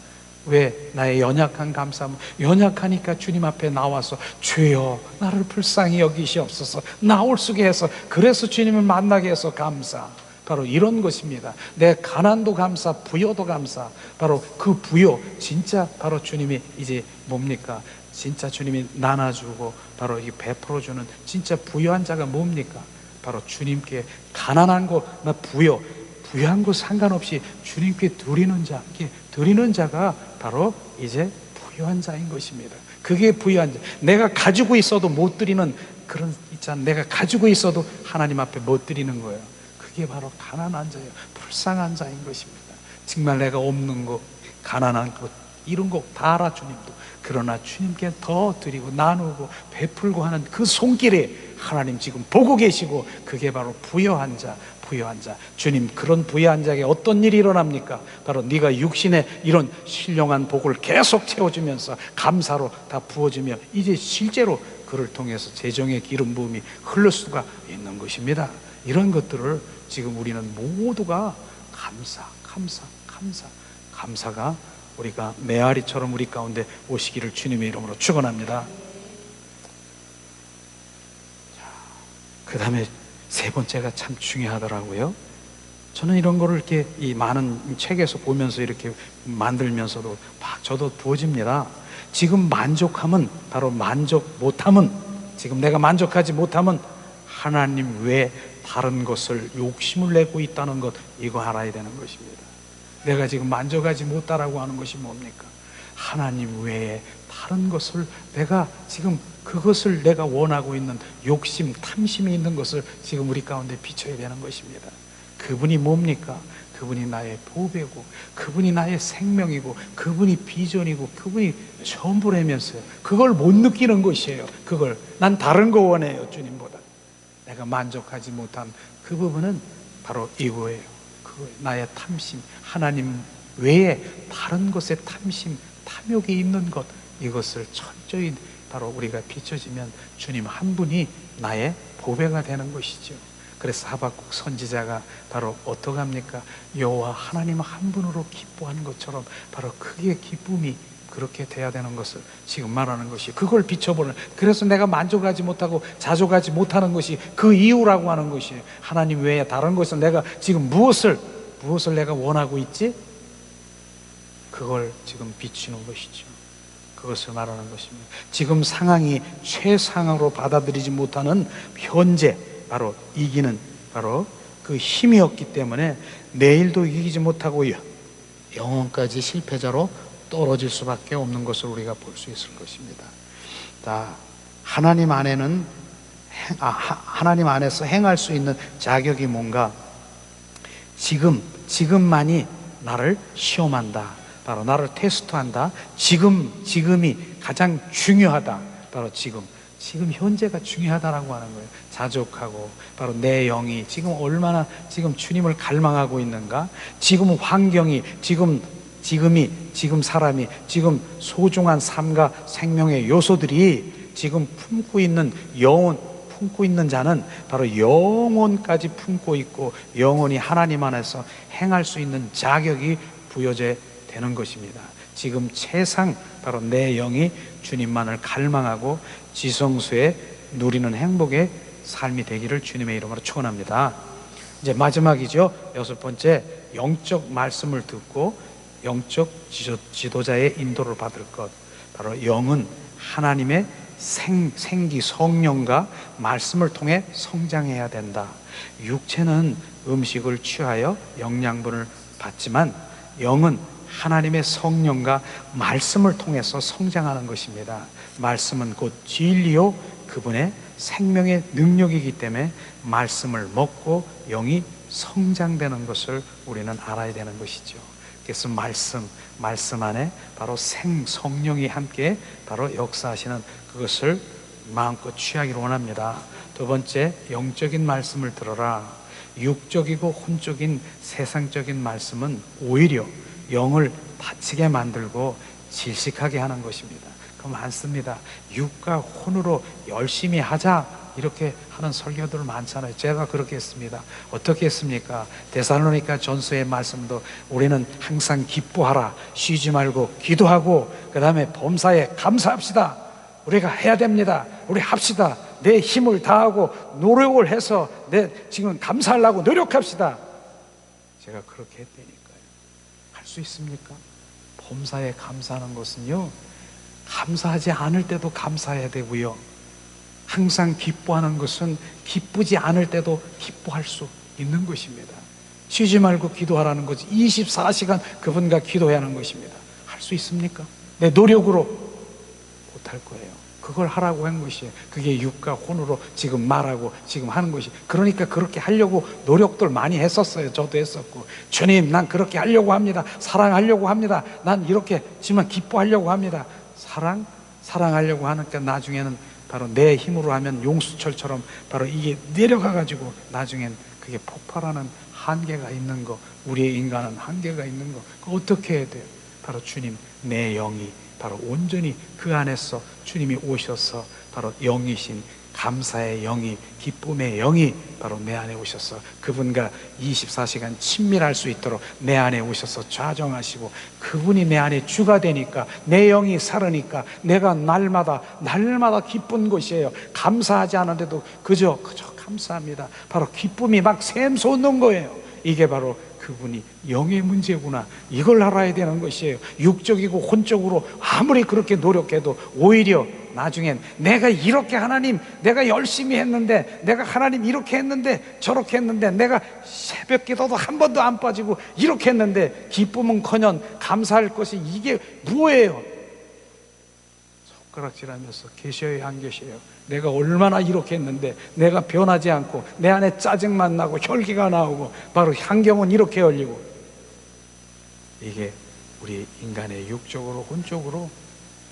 왜? 나의 연약한 감사함. 연약하니까 주님 앞에 나와서 주여 나를 불쌍히 여기시옵소서, 나올 수게 해서, 그래서 주님을 만나게 해서 감사. 바로 이런 것입니다. 내 가난도 감사, 부여도 감사. 바로 그 부여, 진짜 바로 주님이 이제 뭡니까? 진짜 주님이 나눠주고 바로 이 베풀어주는 진짜 부유한 자가 뭡니까? 바로 주님께 가난한 거, 나 부유한 거 상관없이 주님께 드리는 자, 드리는 자가 바로 이제 부유한 자인 것입니다. 그게 부유한 자. 내가 가지고 있어도 못 드리는 그런 있잖아. 내가 가지고 있어도 하나님 앞에 못 드리는 거예요. 그게 바로 가난한 자예요. 불쌍한 자인 것입니다. 정말 내가 없는 것, 가난한 것, 이런 거 다 알아 주님도. 그러나 주님께 더 드리고 나누고 베풀고 하는 그 손길에 하나님 지금 보고 계시고, 그게 바로 부유한 자, 부유한 자. 주님, 그런 부유한 자에게 어떤 일이 일어납니까? 바로 네가 육신의 이런 신령한 복을 계속 채워주면서 감사로 다 부어주며 이제 실제로 그를 통해서 재정의 기름 부음이 흘러 수가 있는 것입니다. 이런 것들을 지금 우리는 모두가 감사가 우리가 메아리처럼 우리 가운데 오시기를 주님의 이름으로 축원합니다. 그 다음에 세 번째가 참 중요하더라고요. 저는 이런 거를 이렇게 이 많은 책에서 보면서 이렇게 만들면서도 막 저도 부어집니다. 지금 만족함은, 바로 만족 못함은, 지금 내가 만족하지 못함은 하나님 외에 다른 것을 욕심을 내고 있다는 것, 이거 알아야 되는 것입니다. 내가 지금 만족하지 못하라고 하는 것이 뭡니까? 하나님 외에 다른 것을, 내가 지금 그것을 내가 원하고 있는 욕심, 탐심이 있는 것을 지금 우리 가운데 비춰야 되는 것입니다. 그분이 뭡니까? 그분이 나의 보배고, 그분이 나의 생명이고, 그분이 비전이고, 그분이 전부라면서요. 그걸 못 느끼는 것이에요. 그걸 난 다른 거 원해요. 주님보다 내가 만족하지 못한 그 부분은 바로 이거예요. 그 나의 탐심, 하나님 외에 다른 것에 탐심, 탐욕이 있는 것, 이것을 철저히 바로 우리가 비춰지면 주님 한 분이 나의 보배가 되는 것이죠. 그래서 하박국 선지자가 바로 어떻게 합니까? 여호와 하나님 한 분으로 기뻐하는 것처럼 바로 그게 기쁨이 그렇게 돼야 되는 것을 지금 말하는 것이, 그걸 비춰보는, 그래서 내가 만족하지 못하고 자족하지 못하는 것이 그 이유라고 하는 것이에요. 하나님 외에 다른 것을 내가 지금 무엇을 내가 원하고 있지? 그걸 지금 비추는 것이죠. 그것을 말하는 것입니다. 지금 상황이 최상으로 받아들이지 못하는 현재, 바로 이기는 바로 그 힘이 없기 때문에 내일도 이기지 못하고 영원까지 실패자로 떨어질 수밖에 없는 것을 우리가 볼 수 있을 것입니다. 하나님 안에는 하나님 안에서 행할 수 있는 자격이 뭔가? 지금만이 나를 시험한다. 바로 나를 테스트한다. 지금이 가장 중요하다. 바로 지금 현재가 중요하다라고 하는 거예요. 자족하고 바로 내 영이 지금 얼마나 지금 주님을 갈망하고 있는가? 지금 환경이, 지금 사람이, 지금 소중한 삶과 생명의 요소들이 지금 품고 있는 품고 있는 자는 바로 영혼까지 품고 있고 영원히 하나님 안에서 행할 수 있는 자격이 부여져 되는 것입니다. 지금 최상, 바로 내 영이 주님만을 갈망하고 지성소에 누리는 행복의 삶이 되기를 주님의 이름으로 축원합니다. 이제 마지막이죠. 여섯 번째, 영적 말씀을 듣고 영적 지도자의 인도를 받을 것. 바로 영은 하나님의 생기, 성령과 말씀을 통해 성장해야 된다. 육체는 음식을 취하여 영양분을 받지만 영은 하나님의 성령과 말씀을 통해서 성장하는 것입니다. 말씀은 곧 진리요 그분의 생명의 능력이기 때문에 말씀을 먹고 영이 성장되는 것을 우리는 알아야 되는 것이죠. 그래서 말씀 안에 바로 성령이 함께 바로 역사하시는 그것을 마음껏 취하기를 원합니다. 두 번째, 영적인 말씀을 들어라. 육적이고 혼적인 세상적인 말씀은 오히려 영을 다치게 만들고 질식하게 하는 것입니다. 그 많습니다. 육과 혼으로 열심히 하자 이렇게 하는 설교들 많잖아요. 제가 그렇게 했습니다. 어떻게 했습니까? 데살로니가 전서의 말씀도 우리는 항상 기뻐하라, 쉬지 말고 기도하고 그 다음에 범사에 감사합시다. 우리가 해야 됩니다. 우리 합시다. 내 힘을 다하고 노력을 해서 지금 감사하려고 노력합시다. 제가 그렇게 했다니까요. 할 수 있습니까? 범사에 감사하는 것은요, 감사하지 않을 때도 감사해야 되고요, 항상 기뻐하는 것은 기쁘지 않을 때도 기뻐할 수 있는 것입니다. 쉬지 말고 기도하라는 거지. 24시간 그분과 기도해야 하는 것입니다. 할 수 있습니까? 내 노력으로 못할 거예요. 그걸 하라고 한 것이에요. 그게 육과 혼으로 지금 말하고 지금 하는 것이. 그러니까 그렇게 하려고 노력들 많이 했었어요. 저도 했었고, 주님 난 그렇게 하려고 합니다. 사랑하려고 합니다. 난 이렇게 지만 기뻐하려고 합니다. 사랑하려고 하니까 나중에는 바로 내 힘으로 하면 용수철처럼 바로 이게 내려가 가지고 나중엔 그게 폭발하는 한계가 있는 거. 우리의 인간은 한계가 있는 거. 그거 어떻게 해야 돼요? 바로 주님, 내 영이 바로 온전히 그 안에서 주님이 오셔서 바로 영이신 감사의 영이, 기쁨의 영이 바로 내 안에 오셔서 그분과 24시간 친밀할 수 있도록 내 안에 오셔서 좌정하시고, 그분이 내 안에 주가 되니까, 내 영이 살으니까 내가 날마다 기쁜 것이에요. 감사하지 않은데도 그저 감사합니다. 바로 기쁨이 막 샘솟는 거예요. 이게 바로 그분이 영의 문제구나, 이걸 알아야 되는 것이에요. 육적이고 혼적으로 아무리 그렇게 노력해도 오히려 나중엔 내가 이렇게 하나님, 내가 열심히 했는데, 내가 하나님 이렇게 했는데 저렇게 했는데, 내가 새벽 기도도 한 번도 안 빠지고 이렇게 했는데 기쁨은커녕 감사할 것이 이게 뭐예요? 손가락질하면서 계셔요, 안 계셔요? 내가 얼마나 이렇게 했는데 내가 변하지 않고 내 안에 짜증만 나고 혈기가 나오고 바로 향경은 이렇게 열리고. 이게 우리 인간의 육적으로 혼적으로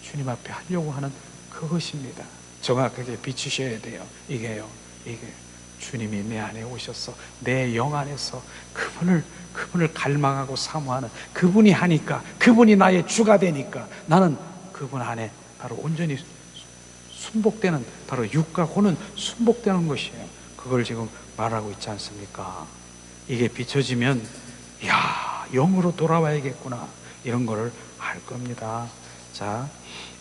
주님 앞에 하려고 하는 그것입니다. 정확하게 비추셔야 돼요. 이게 주님이 내 안에 오셔서 내 영 안에서 그분을 갈망하고 사모하는, 그분이 하니까, 그분이 나의 주가 되니까 나는 그분 안에 바로 온전히 순복되는, 바로 육과 혼은 순복되는 것이에요. 그걸 지금 말하고 있지 않습니까? 이게 비춰지면 영으로 돌아와야겠구나, 이런 거를 알 겁니다. 자,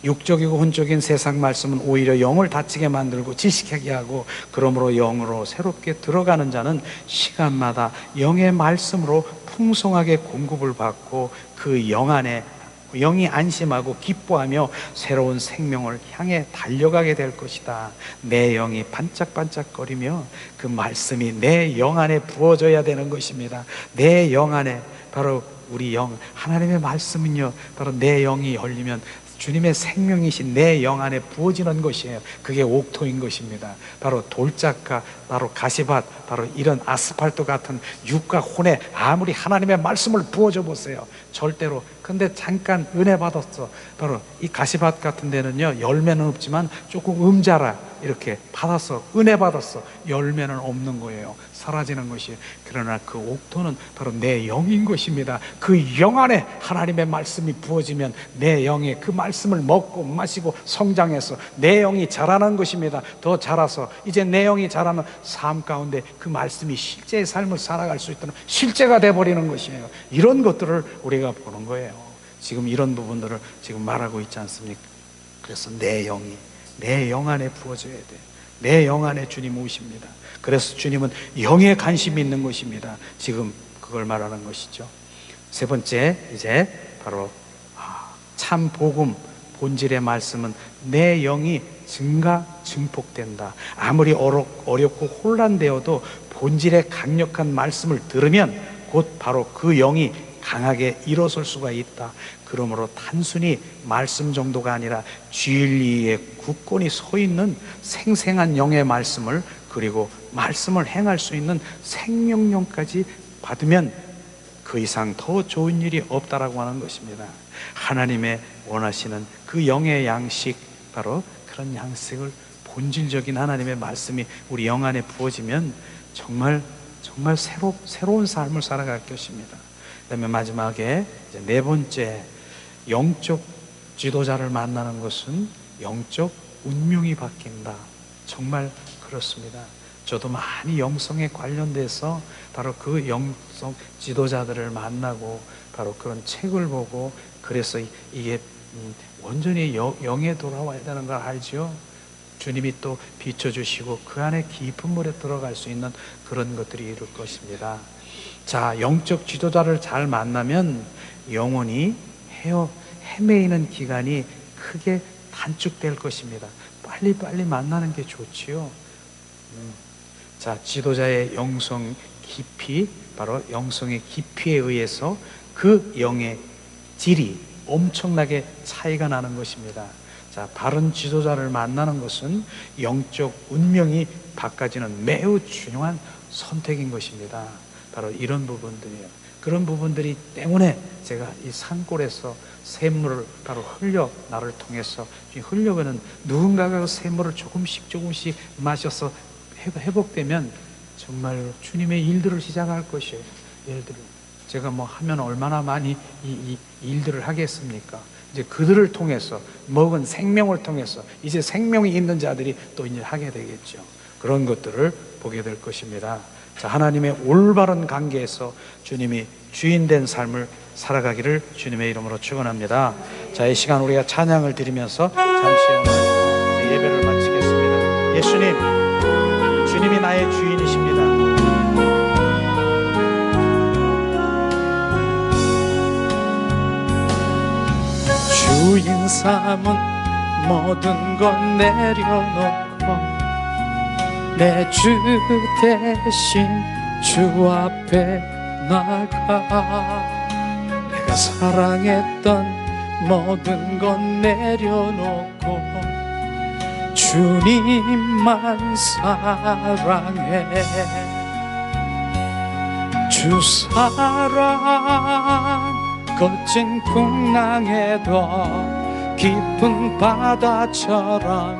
육적이고 혼적인 세상 말씀은 오히려 영을 다치게 만들고 질식하게 하고, 그러므로 영으로 새롭게 들어가는 자는 시간마다 영의 말씀으로 풍성하게 공급을 받고 그 영 안에 영이 안심하고 기뻐하며 새로운 생명을 향해 달려가게 될 것이다. 내 영이 반짝반짝거리며 그 말씀이 내 영 안에 부어져야 되는 것입니다. 내 영 안에, 바로 우리 영, 하나님의 말씀은요, 바로 내 영이 열리면 주님의 생명이신 내 영 안에 부어지는 것이에요. 그게 옥토인 것입니다. 바로 돌짝과 바로 가시밭, 바로 이런 아스팔트 같은 육과 혼에 아무리 하나님의 말씀을 부어줘 보세요. 절대로. 근데 잠깐 은혜 받았어. 바로 이 가시밭 같은 데는요, 열매는 없지만 조금 음자라 이렇게 받았어, 은혜 받았어. 열매는 없는 거예요. 사라지는 것이에요. 그러나 그 옥토는 바로 내 영인 것입니다. 그 영 안에 하나님의 말씀이 부어지면 내 영에 그 말씀을 먹고 마시고 성장해서 내 영이 자라는 것입니다. 더 자라서 이제 내 영이 자라는 삶 가운데 그 말씀이 실제의 삶을 살아갈 수 있도록 실제가 돼버리는 것이에요. 이런 것들을 우리가 보는 거예요. 지금 이런 부분들을 지금 말하고 있지 않습니까? 그래서 내 영이 내 영 안에 부어져야 돼. 내 영 안에 주님 오십니다. 그래서 주님은 영에 관심이 있는 것입니다. 지금 그걸 말하는 것이죠. 세 번째, 이제 바로 참 복음, 본질의 말씀은 내 영이 증폭된다. 아무리 어렵고 혼란되어도 본질의 강력한 말씀을 들으면 곧 바로 그 영이 강하게 일어설 수가 있다. 그러므로 단순히 말씀 정도가 아니라 진리에 굳건히 서 있는 생생한 영의 말씀을, 그리고 말씀을 행할 수 있는 생명력까지 받으면 그 이상 더 좋은 일이 없다라고 하는 것입니다. 하나님의 원하시는 그 영의 양식, 바로 그런 양식을, 본질적인 하나님의 말씀이 우리 영 안에 부어지면 정말 새로운 삶을 살아갈 것입니다. 그다음에 마지막에 이제 네 번째, 영적 지도자를 만나는 것은 영적 운명이 바뀐다. 정말 그렇습니다. 저도 많이 영성에 관련돼서 바로 그 영성 지도자들을 만나고 바로 그런 책을 보고, 그래서 이게 온전히 영에 돌아와야 되는 걸 알죠. 주님이 또 비춰주시고 그 안에 깊은 물에 들어갈 수 있는 그런 것들이 이룰 것입니다. 자, 영적 지도자를 잘 만나면 영혼이 헤매이는 기간이 크게 단축될 것입니다. 빨리 만나는 게 좋지요. 자, 지도자의 영성 깊이, 바로 영성의 깊이에 의해서 그 영의 질이 엄청나게 차이가 나는 것입니다. 자, 바른 지도자를 만나는 것은 영적 운명이 바꿔지는 매우 중요한 선택인 것입니다. 바로 이런 부분들이에요. 그런 부분들이 때문에 제가 이 산골에서 샘물을 바로 나를 통해서 흘려가는, 누군가가 그 샘물을 조금씩 마셔서 회복되면 정말 주님의 일들을 시작할 것이에요. 일들을 제가 하면 얼마나 많이 이 일들을 하겠습니까? 이제 그들을 통해서, 먹은 생명을 통해서 이제 생명이 있는 자들이 또 이제 하게 되겠죠. 그런 것들을 보게 될 것입니다. 자, 하나님의 올바른 관계에서 주님이 주인된 삶을 살아가기를 주님의 이름으로 축원합니다. 자, 이 시간 우리가 찬양을 드리면서 잠시 오늘 예배를 마치겠습니다. 예수님, 주님이 나의 주인이십니다. 주인 삼은 모든 것 내려놓고 내 주 대신 주 앞에 나가, 내가 사랑했던 모든 것 내려놓고 주님만 사랑해. 주 사랑 거친 풍랑에도 깊은 바다처럼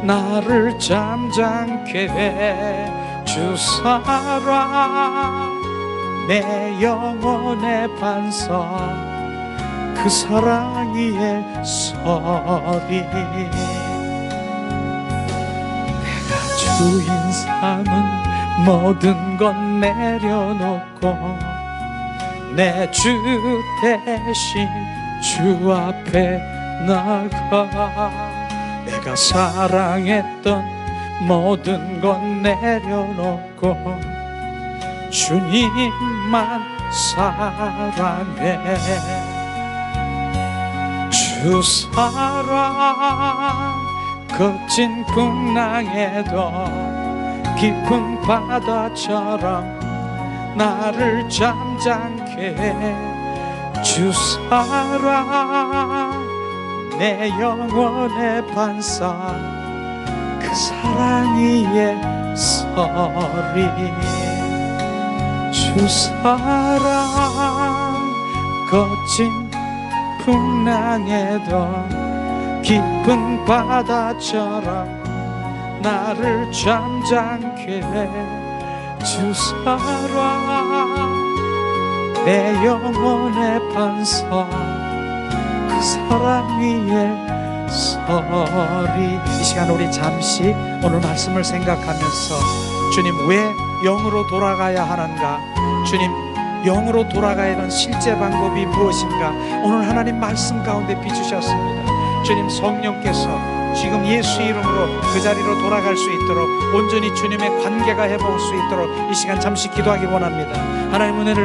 나를 잠잠케 해. 주 사랑 내 영혼의 반석, 그 사랑 위에 서리. 내가 주인 삼은 모든 것 내려놓고 내 주 대신 주 앞에 나가, 내가 사랑했던 모든 것 내려놓고 주님만 사랑해. 주 사랑 거친 풍랑에도 깊은 바다처럼 나를 잠잠케 해. 주 사랑 내 영혼의 반석, 그 사랑 위에 서리. 주 사랑 거친 풍랑에도 깊은 바다처럼 나를 잠잠케 해. 주 사랑 내 영혼의 반석, 그 사랑 위에 서리. 이 시간 우리 잠시 오늘 말씀을 생각하면서, 주님 왜 영으로 돌아가야 하는가? 주님, 영으로 돌아가야 하는 실제 방법이 무엇인가? 오늘 하나님 말씀 가운데 비추셨습니다. 주님, 성령께서 지금 예수 이름으로 그 자리로 돌아갈 수 있도록, 온전히 주님의 관계가 회복할 수 있도록 이 시간 잠시 기도하기 원합니다. 하나님 은혜를